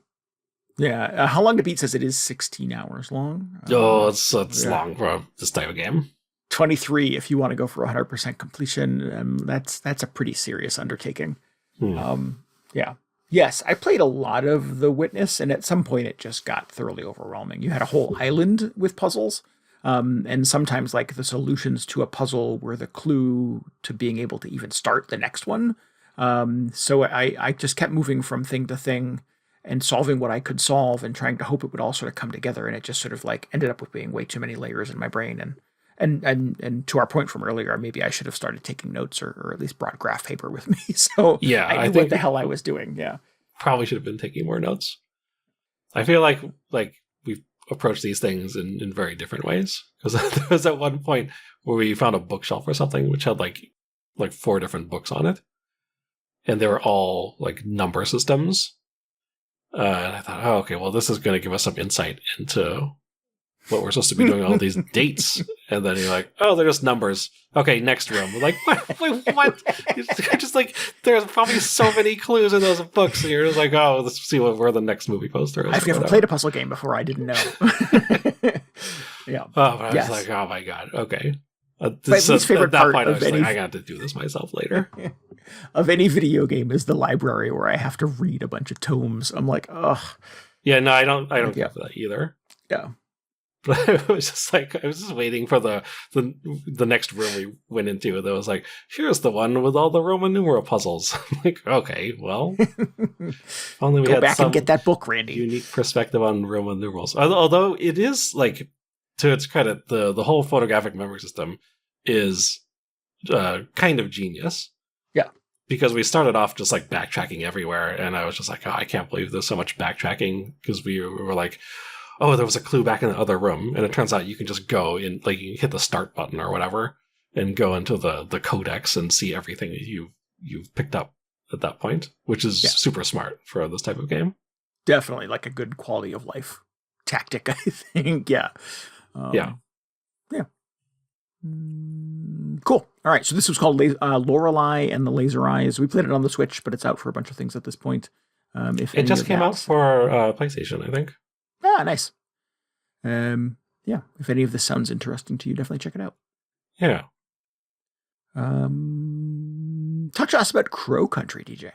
S1: Yeah, How Long to Beat says it is 16 hours long.
S2: It's long for this type of game.
S1: 23 if you want to go for 100% completion. That's a pretty serious undertaking. Yeah. Yes, I played a lot of The Witness, and at some point it just got thoroughly overwhelming. You had a whole island with puzzles, and sometimes like the solutions to a puzzle were the clue to being able to even start the next one. So I just kept moving from thing to thing and solving what I could solve and trying to hope it would all sort of come together. And it just sort of like ended up with being way too many layers in my brain. And to our point from earlier, maybe I should have started taking notes or at least brought graph paper with me. So yeah, I knew what the hell I was doing. Yeah.
S2: Probably should have been taking more notes. I feel like we've approached these things in very different ways. Because there was at one point where we found a bookshelf or something which had like 4 different books on it, and they were all like number systems. And I thought, oh, okay, well, this is going to give us some insight into what we're supposed to be doing, all these dates. And then you're like, oh, they're just numbers. Okay, next room. We're like, what? Wait, what? You're just like, there's probably so many clues in those books. And you're just like, oh, let's see where the next movie poster is.
S1: I've never played a puzzle game before. I didn't know. Yeah.
S2: Oh, but I was like, oh my God. Okay.
S1: My least favorite part
S2: point,
S1: of any...
S2: I got to do this myself later.
S1: Of any video game is the library where I have to read a bunch of tomes. I'm like, ugh.
S2: Yeah, no, I don't care for that either.
S1: Yeah.
S2: But it was just like, I was just waiting for the next room we went into that was like, here's the one with all the Roman numeral puzzles. I'm like, okay, well, only we
S1: go
S2: had
S1: back
S2: some
S1: and get that book, Randy.
S2: Unique perspective on Roman numerals. Although it is like, to its credit, the whole photographic memory system is kind of genius.
S1: Yeah.
S2: Because we started off just like backtracking everywhere, and I was just like, oh, I can't believe there's so much backtracking, because we were like, oh, there was a clue back in the other room, and it turns out you can just go in, like, you hit the start button or whatever, and go into the codex and see everything you've picked up at that point, which is super smart for this type of game.
S1: Definitely like a good quality of life tactic, I think. Yeah.
S2: Yeah.
S1: Cool. All right. So this was called Lorelei and the Laser Eyes. We played it on the Switch, but it's out for a bunch of things at this point. If
S2: it just came out for PlayStation, I think.
S1: Ah, nice. Yeah. If any of this sounds interesting to you, definitely check it out.
S2: Yeah.
S1: Talk to us about Crow Country, DJ.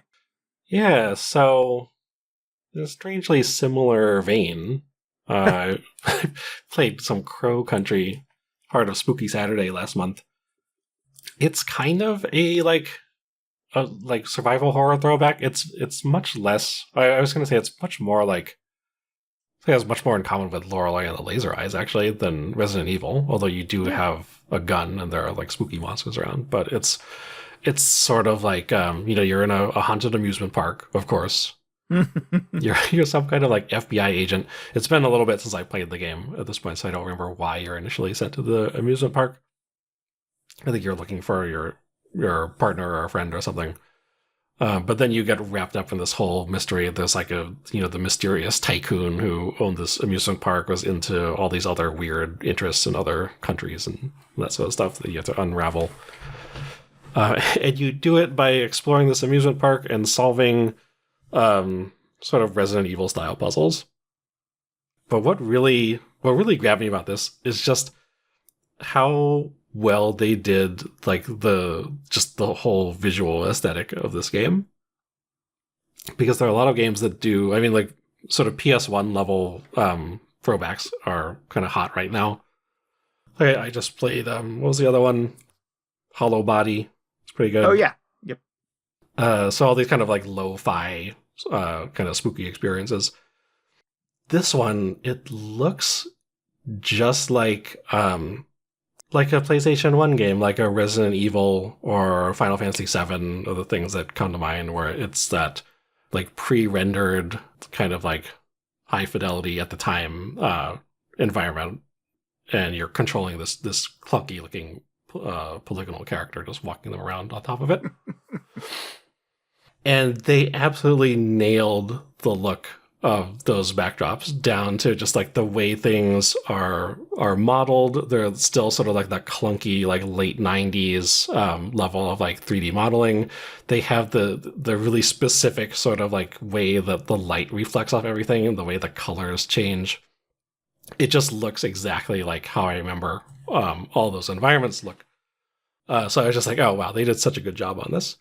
S2: Yeah. So in a strangely similar vein, I played some Crow Country, part of Spooky Saturday last month. It's kind of a survival horror throwback. It's much less. I was going to say it's much more like. It has much more in common with Lorelei and the Laser Eyes, actually, than Resident Evil. Although you do have a gun and there are like spooky monsters around, but it's sort of like you're in a haunted amusement park, of course. You're some kind of like FBI agent. It's been a little bit since I played the game at this point, so I don't remember why you're initially sent to the amusement park. I think you're looking for your partner or a friend or something. But then you get wrapped up in this whole mystery. There's like the mysterious tycoon who owned this amusement park was into all these other weird interests in other countries and that sort of stuff that you have to unravel. And you do it by exploring this amusement park and solving sort of Resident Evil style puzzles. But what really grabbed me about this is just how well they did like the whole visual aesthetic of this game, because there are a lot of games that do, I mean, like sort of PS1 level throwbacks are kind of hot right now. I just played what was the other one, Hollow Body. It's pretty good.
S1: Oh yeah. Yep.
S2: So all these kind of like lo-fi kind of spooky experiences. This one, it looks just like a PlayStation 1 game, like a Resident Evil or Final Fantasy XIV are the things that come to mind, where it's that like pre-rendered kind of like high fidelity at the time environment, and you're controlling this clunky looking polygonal character just walking them around on top of it. And they absolutely nailed the look of those backdrops down to just like the way things are modeled. They're still sort of like that clunky, like late 90s level of like 3D modeling. They have the really specific sort of like way that the light reflects off everything and the way the colors change. It just looks exactly like how I remember all those environments look. So I was just like, oh wow, they did such a good job on this.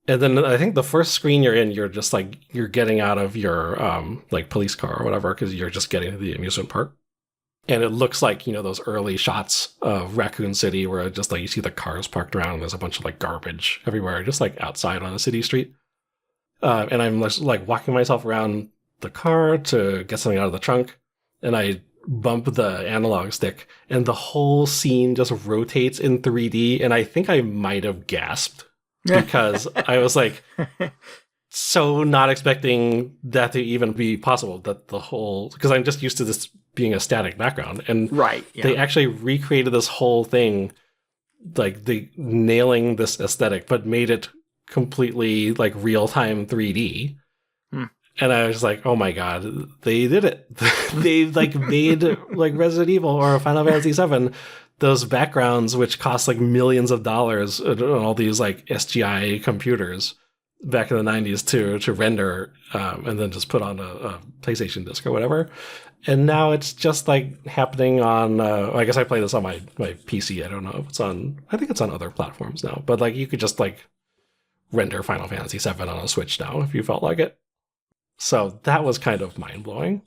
S2: And then I think the first screen you're in, you're just like, you're getting out of your like police car or whatever, because you're just getting to the amusement park. And it looks like, those early shots of Raccoon City where just like you see the cars parked around and there's a bunch of like garbage everywhere, just like outside on a city street. And I'm just like walking myself around the car to get something out of the trunk. And I bump the analog stick and the whole scene just rotates in 3D. And I think I might have gasped. Because I was like, so not expecting that to even be possible, that the whole, because I'm just used to this being a static background, and
S1: Right. Yeah.
S2: they actually recreated this whole thing, like they nailing this aesthetic, but made it completely like real-time 3D. And I was like, oh my god, they did it. They like made like Resident Evil or Final Fantasy VII, those backgrounds which cost like millions of dollars on all these like SGI computers back in the 90s to render, and then just put on a PlayStation disc or whatever. And now it's just like happening on, I guess I play this on my PC. I don't know if it's on, I think it's on other platforms now, but like you could just like render Final Fantasy VII on a Switch now if you felt like it. So that was kind of mind-blowing.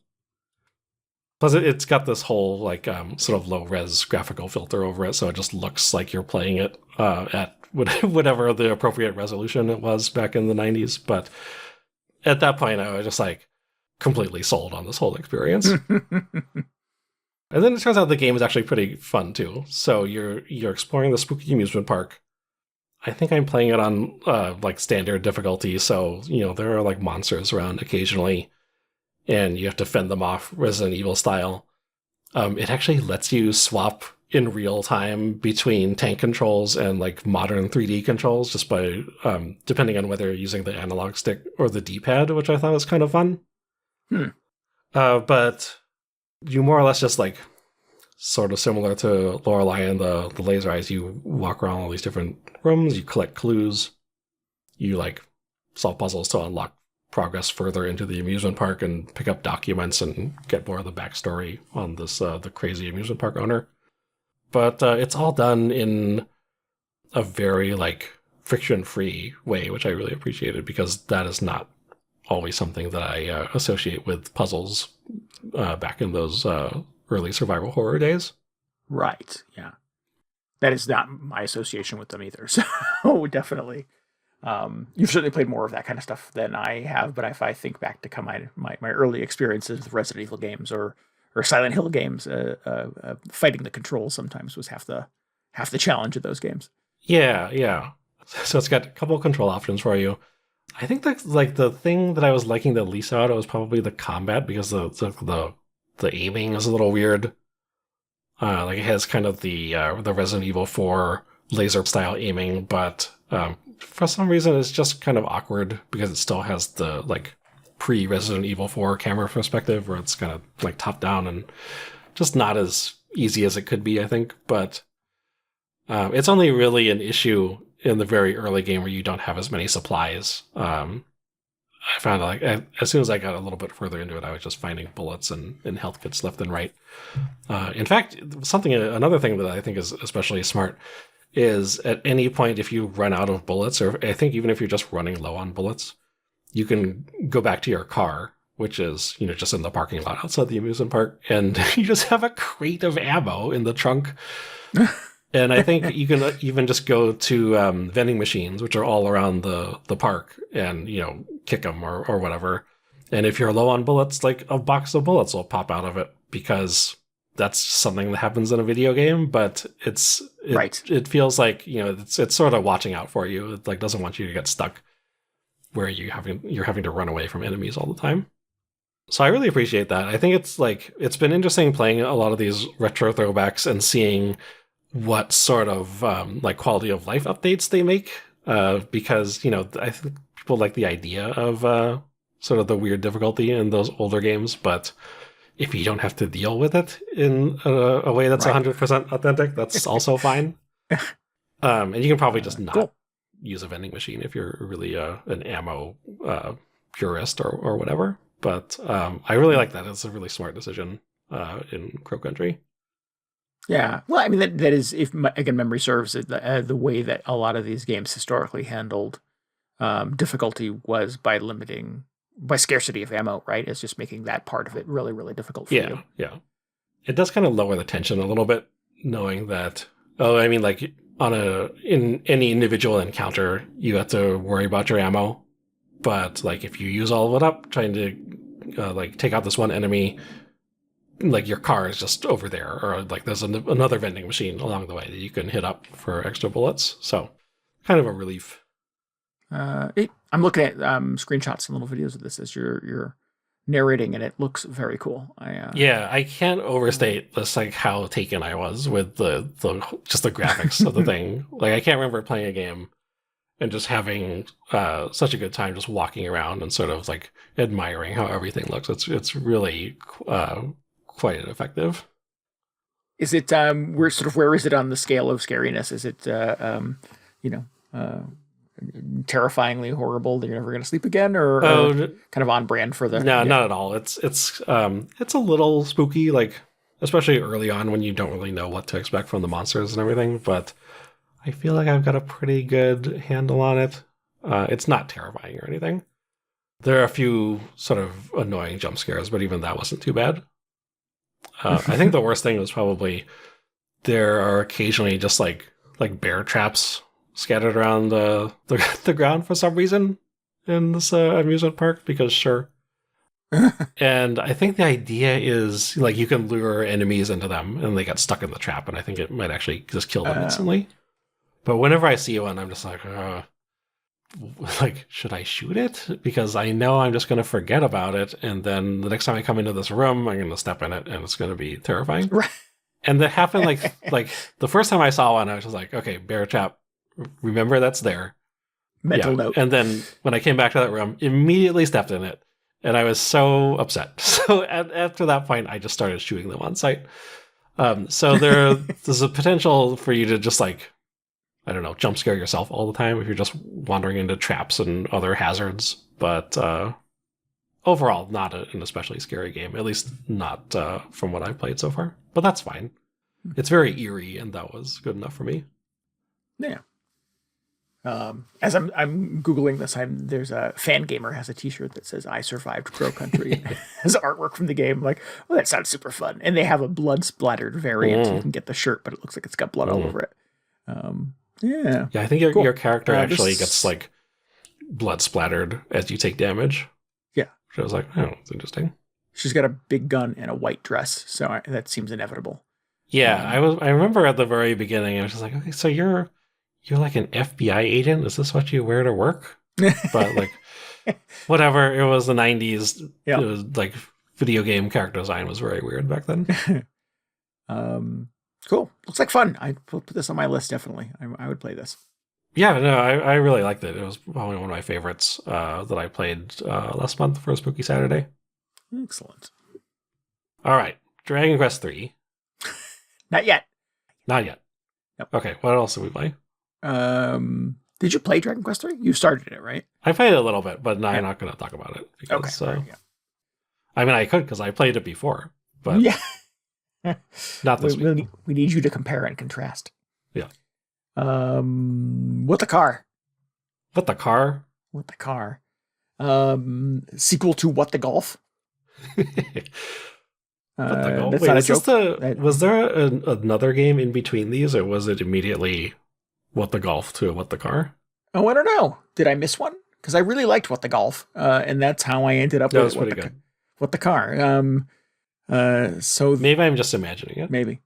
S2: Plus, it's got this whole like sort of low-res graphical filter over it, so it just looks like you're playing it at whatever the appropriate resolution it was back in the 90s. But at that point, I was just like completely sold on this whole experience. And then it turns out the game is actually pretty fun too. So you're exploring the spooky amusement park. I think I'm playing it on like standard difficulty, so there are like monsters around occasionally, and you have to fend them off Resident Evil style. It actually lets you swap in real time between tank controls and like modern 3D controls, just by depending on whether you're using the analog stick or the D-pad, which I thought was kind of fun. But you more or less just like, sort of similar to Lorelei and the laser eyes, you walk around all these different rooms, you collect clues, you like solve puzzles to unlock progress further into the amusement park and pick up documents and get more of the backstory on this the crazy amusement park owner. But it's all done in a very like friction-free way, which I really appreciated, because that is not always something that I associate with puzzles back in those early survival horror days.
S1: Right. Yeah. That is not my association with them either. So definitely. You've certainly played more of that kind of stuff than I have, but if I think back to my early experiences with Resident Evil games or Silent Hill games, fighting the controls sometimes was half the challenge of those games.
S2: Yeah. So it's got a couple of control options for you. I think that's like the thing that I was liking the least out of was probably the combat, because the aiming is a little weird. Like it has kind of the Resident Evil 4 laser style aiming, but for some reason it's just kind of awkward because it still has the like pre-Resident Evil 4 camera perspective where it's kind of like top down and just not as easy as it could be, I think. But it's only really an issue in the very early game where you don't have as many supplies. I found like as soon as I got a little bit further into it, I was just finding bullets and health kits left and right. In fact, another thing that I think is especially smart is at any point if you run out of bullets, or I think even if you're just running low on bullets, you can go back to your car, which is just in the parking lot outside the amusement park, and you just have a crate of ammo in the trunk. And I think you can even just go to vending machines, which are all around the park, and kick them or whatever. And if you're low on bullets, like a box of bullets will pop out of it, because that's something that happens in a video game. But it feels like it's sort of watching out for you. It like doesn't want you to get stuck where you're having to run away from enemies all the time. So I really appreciate that. I think it's been interesting playing a lot of these retro throwbacks and seeing what sort of like quality of life updates they make, because I think people like the idea of sort of the weird difficulty in those older games, but if you don't have to deal with it in a way that's 100% authentic, that's also fine. And you can probably just not use a vending machine if you're really an ammo purist or whatever. But I really like that. It's a really smart decision in Crow Country.
S1: Yeah, well, I mean that is, if again memory serves, the way that a lot of these games historically handled difficulty was by scarcity of ammo, right? It's just making that part of it really, really difficult for you.
S2: Yeah. It does kind of lower the tension a little bit, knowing that. Like in any individual encounter, you have to worry about your ammo, but like if you use all of it up trying to like take out this one enemy, like your car is just over there, or like there's another vending machine along the way that you can hit up for extra bullets. So kind of a relief.
S1: I'm looking at screenshots and little videos of this as you're narrating, and it looks very cool.
S2: Yeah, I can't overstate this, like how taken I was with the just the graphics of the thing. Like I can't remember playing a game and just having such a good time just walking around and sort of like admiring how everything looks. It's really quite effective.
S1: Is it where is it on the scale of scariness? Is it terrifyingly horrible that you're never going to sleep again, or kind of on brand for the?
S2: No, not at all. It's a little spooky, like especially early on when you don't really know what to expect from the monsters and everything. But I feel like I've got a pretty good handle on it. It's not terrifying or anything. There are a few sort of annoying jump scares, but even that wasn't too bad. I think the worst thing was probably there are occasionally just like bear traps scattered around the ground for some reason in this amusement park, because sure. And I think the idea is like you can lure enemies into them and they get stuck in the trap, and I think it might actually just kill them instantly. But whenever I see one, I'm just like, should I shoot it? Because I know I'm just going to forget about it, and then the next time I come into this room, I'm going to step in it, and it's going to be terrifying.
S1: Right.
S2: And that happened like the first time I saw one, I was just like, okay, bear trap. Remember that's there.
S1: Mental note.
S2: And then when I came back to that room, immediately stepped in it, and I was so upset. So after that point, I just started shooting them on sight. So there's a potential for you to just like, I don't know, jump scare yourself all the time if you're just wandering into traps and other hazards. But overall, not an especially scary game, at least not from what I've played so far. But that's fine. It's very eerie, and that was good enough for me.
S1: Yeah. As I'm Googling this, there's a fan gamer has a t-shirt that says "I survived Crow Country" as artwork from the game. Like, well, that sounds super fun. And they have a blood splattered variant. So you can get the shirt, but it looks like it's got blood all over it. Yeah.
S2: Yeah, I think your character actually gets like blood splattered as you take damage.
S1: Yeah.
S2: Which I was like, oh, it's interesting.
S1: She's got a big gun and a white dress, so that seems inevitable.
S2: Yeah, I remember at the very beginning, I was just like, okay, so you're like an FBI agent? Is this what you wear to work? But like, whatever. It was the 90s.
S1: Yeah.
S2: It was like video game character design was very weird back then.
S1: Cool. Looks like fun. I will put this on my list, definitely. I would play this.
S2: Yeah, no, I really liked it. It was probably one of my favorites that I played last month for Spooky Saturday.
S1: Excellent.
S2: All right. Dragon Quest III.
S1: Not yet.
S2: Not yet.
S1: Nope.
S2: Okay, what else did we play?
S1: Did you play Dragon Quest 3? You started it, right?
S2: I played it a little bit, but I'm not going to talk about it. Because,
S1: okay.
S2: I mean, I could because I played it before, but
S1: yeah.
S2: not this week.
S1: We need you to compare and contrast.
S2: Yeah.
S1: What the car?
S2: What the car?
S1: What the car? Sequel to What the Golf?
S2: Wait,
S1: not a joke.
S2: Was there another game in between these, or was it immediately What the Golf to What the Car?
S1: Oh, I don't know. Did I miss one? Because I really liked What the Golf, and that's how I ended up with What the Car. So
S2: maybe I'm just imagining it.
S1: Maybe.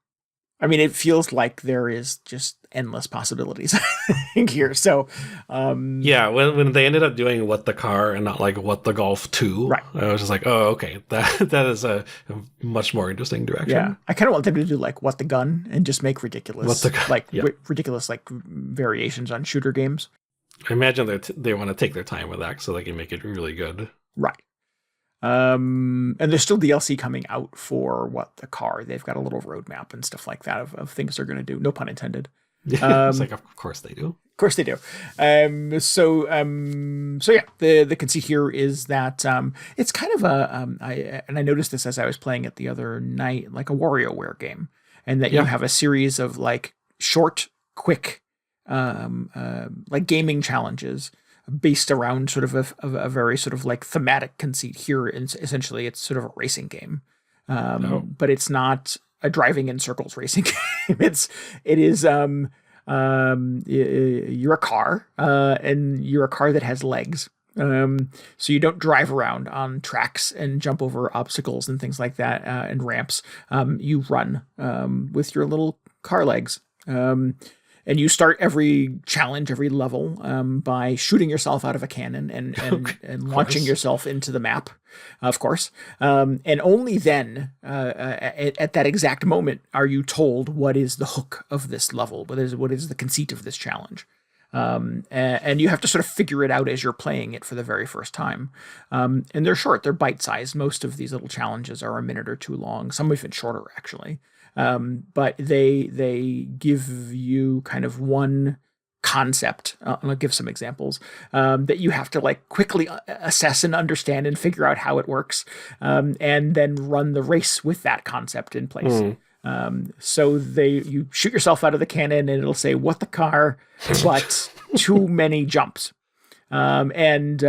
S1: I mean, it feels like there is just endless possibilities I think here. So,
S2: yeah, when they ended up doing What the Car and not like What the Golf 2,
S1: right.
S2: I was just like, oh, okay, that is a much more interesting direction.
S1: Yeah, I kind of want them to do like What the Gun and just make ridiculous, ridiculous like variations on shooter games.
S2: I imagine they want to take their time with that so they can make it really good.
S1: Right. And there's still DLC coming out for What the Car. They've got a little roadmap and stuff like that of things they're going to do. No pun intended.
S2: It's like, of course they do.
S1: Of course they do. So yeah, the conceit here is that it's kind of I noticed this as I was playing it the other night, like a WarioWare game, and that you have a series of like short, quick, like gaming challenges based around sort of a very sort of like thematic conceit here. And essentially it's sort of a racing game. But it's not a driving in circles racing game. It is you're a car, and you're a car that has legs. So you don't drive around on tracks and jump over obstacles and things like that, and ramps. You run, with your little car legs. And you start every challenge, every level, by shooting yourself out of a cannon and launching yourself into the map, of course. And only then, at that exact moment, are you told what is the hook of this level, what is the conceit of this challenge. And you have to sort of figure it out as you're playing it for the very first time. And they're short, they're bite-sized. Most of these little challenges are a minute or two long, some even shorter, actually. But they give you kind of one concept. I'll give some examples that you have to like quickly assess and understand and figure out how it works, and then run the race with that concept in place. So you shoot yourself out of the cannon and it'll say, what the car, but too many jumps. And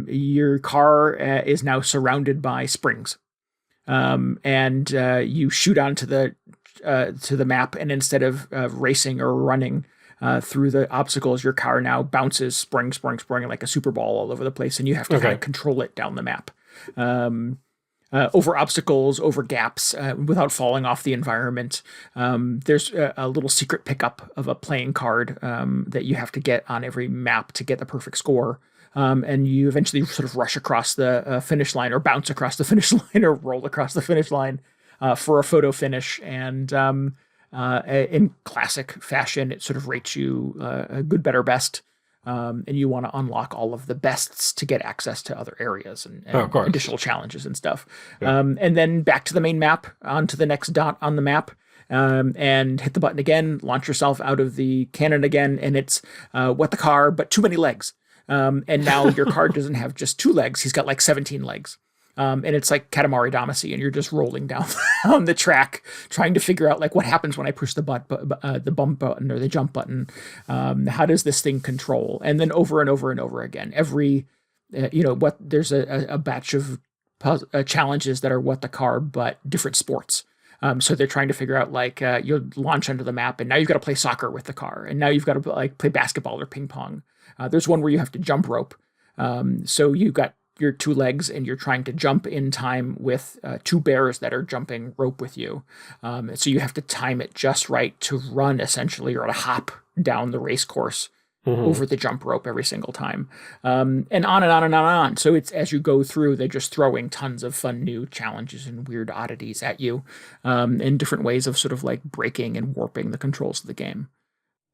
S1: your car is now surrounded by springs. And you shoot onto the map, and instead of racing or running through the obstacles, your car now bounces spring like a super ball all over the place, and you have to kind of control it down the map. Over obstacles, over gaps, without falling off the environment. There's a little secret pickup of a playing card that you have to get on every map to get the perfect score. And you eventually sort of rush across the finish line, or bounce across the finish line, or roll across the finish line for a photo finish. And in classic fashion, it sort of rates you a good, better, best. And you want to unlock all of the bests to get access to other areas and additional challenges and stuff. Yeah. And then back to the main map, onto the next dot on the map, and hit the button again, launch yourself out of the cannon again, and it's what the car, but too many legs. And now your car doesn't have just 2 legs, he's got like 17 legs. And it's like Katamari Damacy, and you're just rolling down on the track, trying to figure out like what happens when I push the bump button or the jump button. How does this thing control? And then over and over and over again, every, there's a batch of challenges that are what the car, but different sports. So they're trying to figure out like you'll launch onto the map, and now you've got to play soccer with the car, and now you've got to like play basketball or ping pong. There's one where you have to jump rope. So you got your 2 legs, and you're trying to jump in time with 2 bears that are jumping rope with you. So you have to time it just right to run essentially, or to hop down the race course over the jump rope every single time. And on and on and on and on. So it's, as you go through, they're just throwing tons of fun new challenges and weird oddities at you, in different ways of sort of like breaking and warping the controls of the game.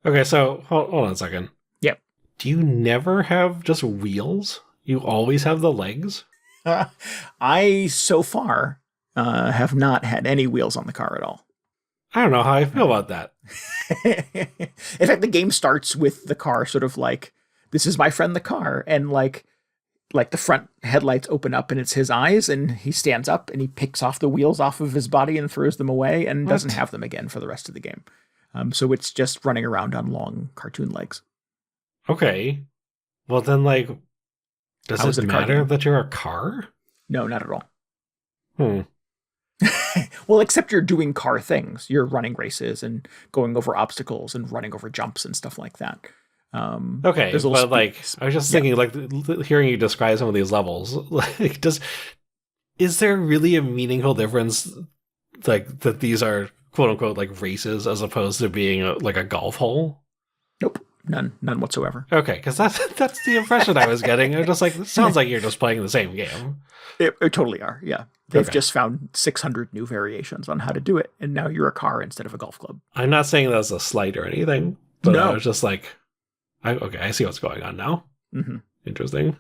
S2: Okay, so hold on a second.
S1: Yep.
S2: Do you never have just wheels? You always have the legs?
S1: I, so far, have not had any wheels on the car at all.
S2: I don't know how I feel about that.
S1: In fact, the game starts with the car sort of like, this is my friend the car, and like the front headlights open up and it's his eyes, and he stands up and he picks off the wheels off of his body and throws them away, and doesn't have them again for the rest of the game. So it's just running around on long cartoon legs.
S2: Okay. Well, then, like, does it matter that you're a car?
S1: No, not at all. Well, except you're doing car things. You're running races and going over obstacles and running over jumps and stuff like that.
S2: Okay, but like, I was just thinking, like, hearing you describe some of these levels, like, is there really a meaningful difference, like, that these are quote unquote like races as opposed to being like a golf hole?
S1: Nope. None whatsoever.
S2: Okay, because that's the impression I was getting. I'm just like, it sounds like you're just playing the same game.
S1: It totally are, yeah. They've just found 600 new variations on how to do it, and now you're a car instead of a golf club.
S2: I'm not saying that's a slight or anything, but
S1: no.
S2: I was just like, I see what's going on now. Mm-hmm. Interesting.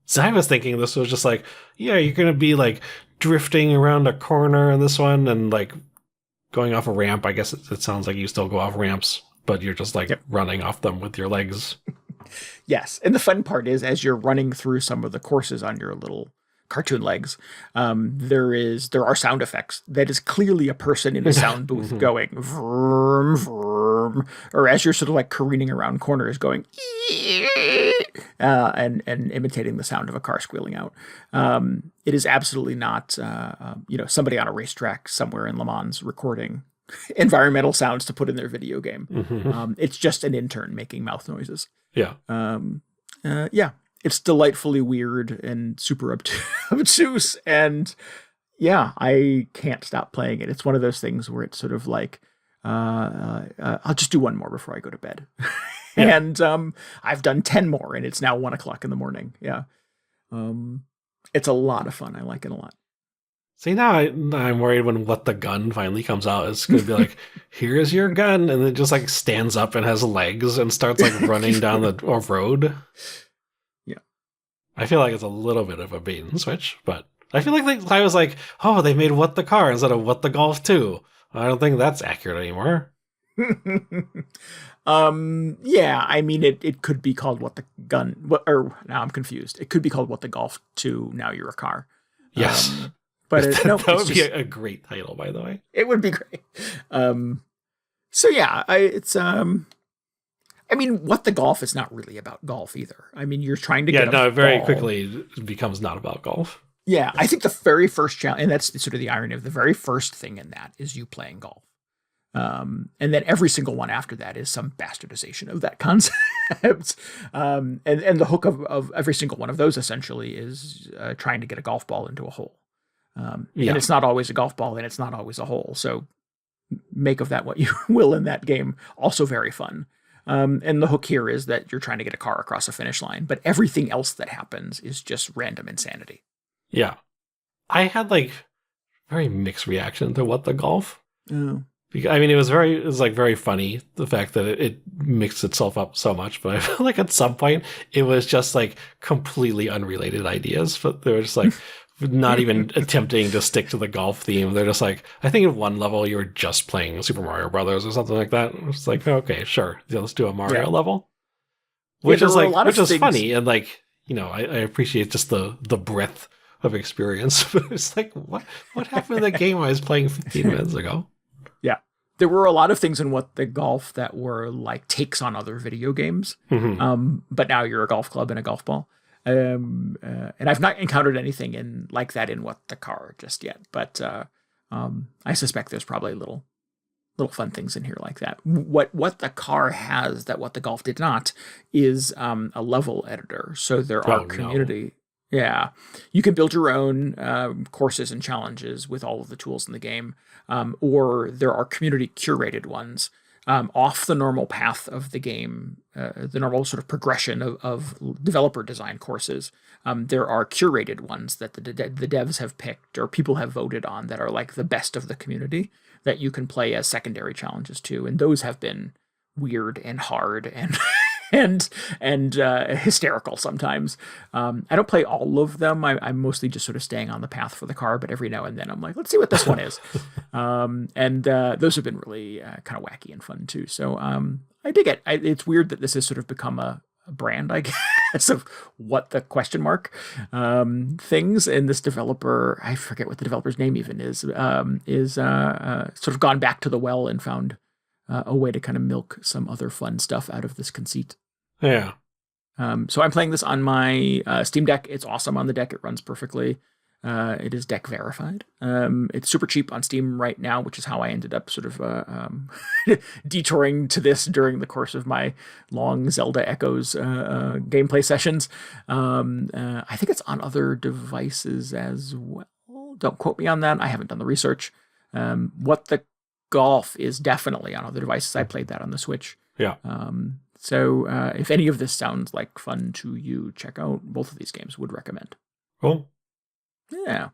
S2: So I was thinking this was just like, yeah, you're going to be like drifting around a corner in this one and like going off a ramp. I guess it sounds like you still go off ramps, but you're just like running off them with your legs.
S1: Yes. And the fun part is, as you're running through some of the courses on your little cartoon legs, there are sound effects. That is clearly a person in a sound booth going vroom, vroom, or as you're sort of like careening around corners going and imitating the sound of a car squealing out. It is absolutely not somebody on a racetrack somewhere in Le Mans recording environmental sounds to put in their video game. It's just an intern making mouth noises.
S2: Yeah.
S1: It's delightfully weird and super obtuse. And yeah, I can't stop playing it. It's one of those things where it's sort of like, I'll just do one more before I go to bed.
S2: Yeah.
S1: And I've done 10 more, and it's now 1:00 in the morning. Yeah. It's a lot of fun. I like it a lot.
S2: See, now I'm worried when What the Gun finally comes out. It's going to be like, here's your gun. And it just like stands up and has legs and starts like running down the road.
S1: Yeah.
S2: I feel like it's a little bit of a bait and switch, but I feel like I was like, oh, they made What the Car instead of What the Golf 2. I don't think that's accurate anymore.
S1: Yeah, I mean, it could be called What the Gun, or now I'm confused. It could be called What the Golf 2, Now You're a Car.
S2: Yes.
S1: But
S2: that would be a great title, by the way.
S1: It would be great. So yeah, I mean, What the Golf is not really about golf either. I mean, you're trying to get
S2: it very quickly becomes not about golf.
S1: Yeah, I think the very first challenge, and that's sort of the irony of the very first thing in that is you playing golf. And then every single one after that is some bastardization of that concept. And the hook of every single one of those essentially is trying to get a golf ball into a hole. And it's not always a golf ball, and it's not always a hole. So make of that what you will in that game. Also very fun. And the hook here is that you're trying to get a car across a finish line, but everything else that happens is just random insanity.
S2: Yeah. I had like very mixed reaction to What the Golf.
S1: Oh.
S2: I mean, it was very funny, the fact that it mixed itself up so much, but I feel like at some point it was just like completely unrelated ideas, but they were just like not even attempting to stick to the golf theme. They're just like, I think at one level you were just playing Super Mario Brothers or something like that. It's like, okay, sure. Yeah, let's do a Mario level. Which is funny, and like, you know, I appreciate just the breadth of experience, but it's like, what happened in the game I was playing 15 minutes ago?
S1: Yeah. There were a lot of things in What the Golf that were like takes on other video games.
S2: Mm-hmm.
S1: But now you're a golf club and a golf ball. And I've not encountered anything like that in What the Car just yet. But I suspect there's probably little fun things in here like that. What the Car has that What the Golf did not is a level editor. So there are community. No. Yeah, you can build your own courses and challenges with all of the tools in the game, or there are community curated ones off the normal path of the game, the normal sort of progression of developer design courses. There are curated ones that the devs have picked or people have voted on that are like the best of the community that you can play as secondary challenges to, and those have been weird and hard and and hysterical sometimes. I don't play all of them. I'm mostly just sort of staying on the path for the car, but every now and then I'm like, let's see what this one is. And those have been really kind of wacky and fun too. So I dig it. It's weird that this has sort of become a brand, I guess, of what the question mark things. And this developer, I forget what the developer's name even is sort of gone back to the well and found a way to kind of milk some other fun stuff out of this conceit.
S2: Yeah.
S1: So I'm playing this on my Steam Deck. It's awesome on the deck. It runs perfectly. It is deck verified. It's super cheap on Steam right now, which is how I ended up sort of detouring to this during the course of my long Zelda Echoes gameplay sessions. I think it's on other devices as well. Don't quote me on that. I haven't done the research. What the Golf is definitely on other devices. I played that on the Switch.
S2: Yeah.
S1: So if any of this sounds like fun to you, check out both of these games. Would recommend.
S2: Cool.
S1: Yeah.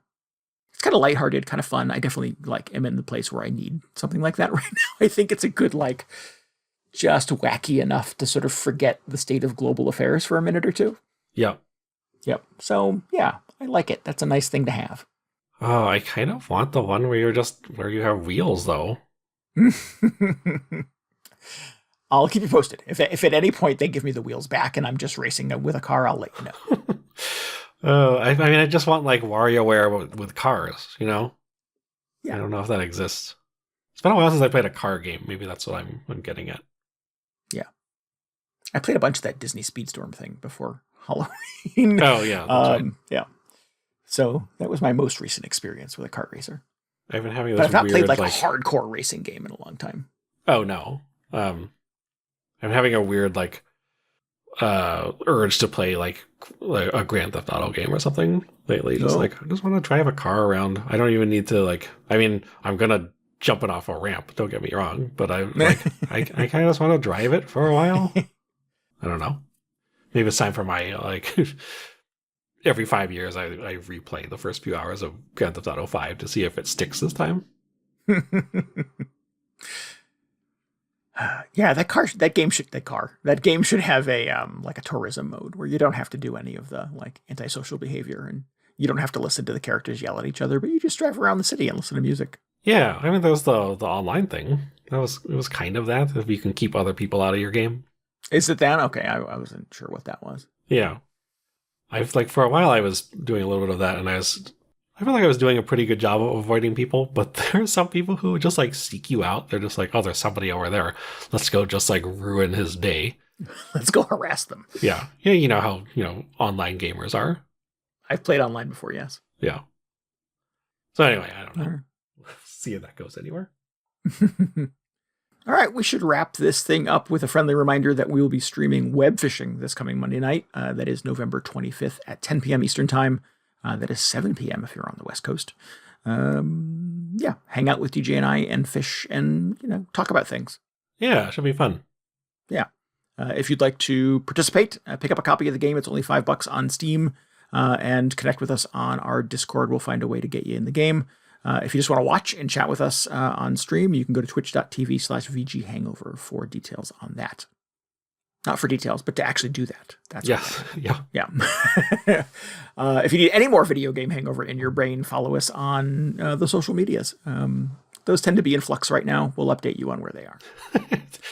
S1: It's kind of lighthearted, kind of fun. I definitely am in the place where I need something like that right now. I think it's a good, just wacky enough to sort of forget the state of global affairs for a minute or two.
S2: Yeah.
S1: Yep. So yeah, I like it. That's a nice thing to have.
S2: Oh, I kind of want the one where you have wheels, though.
S1: I'll keep you posted. If at any point they give me the wheels back and I'm just racing with a car, I'll let you know.
S2: I mean, I just want WarioWare with cars, you know?
S1: Yeah.
S2: I don't know if that exists. It's been a while since I played a car game. Maybe that's what I'm getting at.
S1: Yeah. I played a bunch of that Disney Speedstorm thing before Halloween.
S2: Oh, yeah. That's right.
S1: Yeah. So that was my most recent experience with a kart racer.
S2: I've been having this
S1: but I've not
S2: weird,
S1: played a hardcore racing game in a long time.
S2: Oh, no. I'm having a weird, urge to play, a Grand Theft Auto game or something lately. Just I just want to drive a car around. I don't even need to, I'm going to jumping off a ramp. Don't get me wrong, but I'm like, I kind of just want to drive it for a while. I don't know. Maybe it's time for my like. Every 5 years, I replay the first few hours of Grand Theft Auto 5 to see if it sticks this time.
S1: Yeah, that game should have a like a tourism mode where you don't have to do any of the like antisocial behavior, and you don't have to listen to the characters yell at each other, but you just drive around the city and listen to music.
S2: Yeah, I mean, there was the online thing. It was kind of that, if you can keep other people out of your game.
S1: Is it that? Okay, I wasn't sure what that was.
S2: Yeah. I've like for a while I was doing a little bit of that, and I feel like I was doing a pretty good job of avoiding people, but there are some people who just like seek you out. They're just like, oh, there's somebody over there. Let's go just like ruin his day.
S1: Let's go harass them.
S2: Yeah. Yeah, you know how, online gamers are.
S1: I've played online before, yes.
S2: Yeah. So anyway, I don't know. See if that goes anywhere.
S1: All right, we should wrap this thing up with a friendly reminder that we will be streaming Webfishing this coming Monday night. That is November 25th at 10 p.m. Eastern Time. That is 7 p.m. if you're on the West Coast. Yeah, hang out with DJ and I and fish and, talk about things.
S2: Yeah, it should be fun.
S1: Yeah. If you'd like to participate, pick up a copy of the game. It's only $5 on Steam. And connect with us on our Discord. We'll find a way to get you in the game. If you just want to watch and chat with us on stream, you can go to twitch.tv/VGHangover for details on that. Not for details, but to actually do that. That's
S2: yes. Yeah.
S1: Yeah. If you need any more video game hangover in your brain, follow us on the social medias. Those tend to be in flux right now. We'll update you on where they are.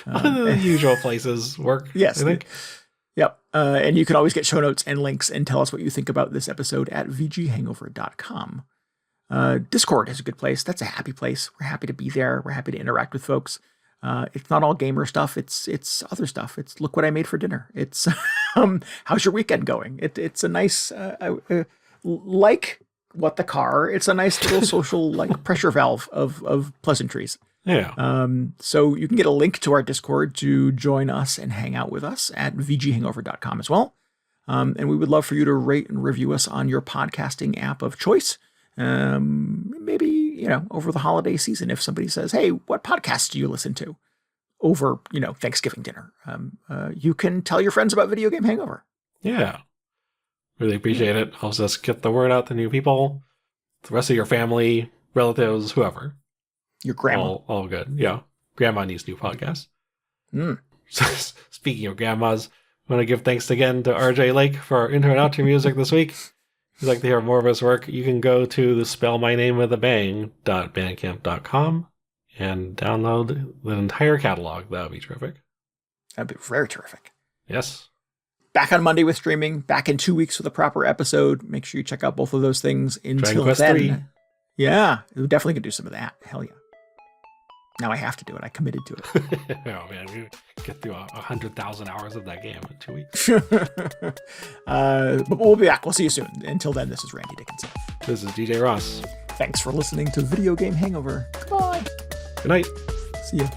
S2: The usual places work.
S1: Yes.
S2: I think.
S1: Yep. And you can always get show notes and links and tell us what you think about this episode at VGHangover.com. Discord is a good place. That's a happy place. We're happy to be there. We're happy to interact with folks. It's not all gamer stuff. It's other stuff. It's look what I made for dinner. It's how's your weekend going? It's a nice like what the car. It's a nice little social like pressure valve of pleasantries.
S2: Yeah.
S1: So you can get a link to our Discord to join us and hang out with us at VGHangover.com as well. And we would love for you to rate and review us on your podcasting app of choice. Maybe, over the holiday season, if somebody says, hey, what podcasts do you listen to over, Thanksgiving dinner? You can tell your friends about Video Game Hangover.
S2: Yeah. Really appreciate it. Helps us get the word out to new people, the rest of your family, relatives, whoever.
S1: Your grandma.
S2: All good. Yeah. Grandma needs new podcasts. So, speaking of grandmas, I want to give thanks again to RJ Lake for our intro and outro music this week. If you'd like to hear more of his work, you can go to the spellmynamewithabang.bandcamp.com and download the entire catalog. That would be terrific.
S1: That'd be very terrific.
S2: Yes.
S1: Back on Monday with streaming, back in 2 weeks with a proper episode. Make sure you check out both of those things until
S2: Dragon Quest
S1: then.
S2: 3.
S1: Yeah, we definitely could do some of that. Hell yeah. Now I have to do it. I committed to it.
S2: Oh man, we get through 100,000 hours of that game in 2 weeks.
S1: But we'll be back. We'll see you soon. Until then, this is Randy Dickinson.
S2: This is DJ Ross.
S1: Thanks for listening to Video Game Hangover. Goodbye.
S2: Good night.
S1: See ya.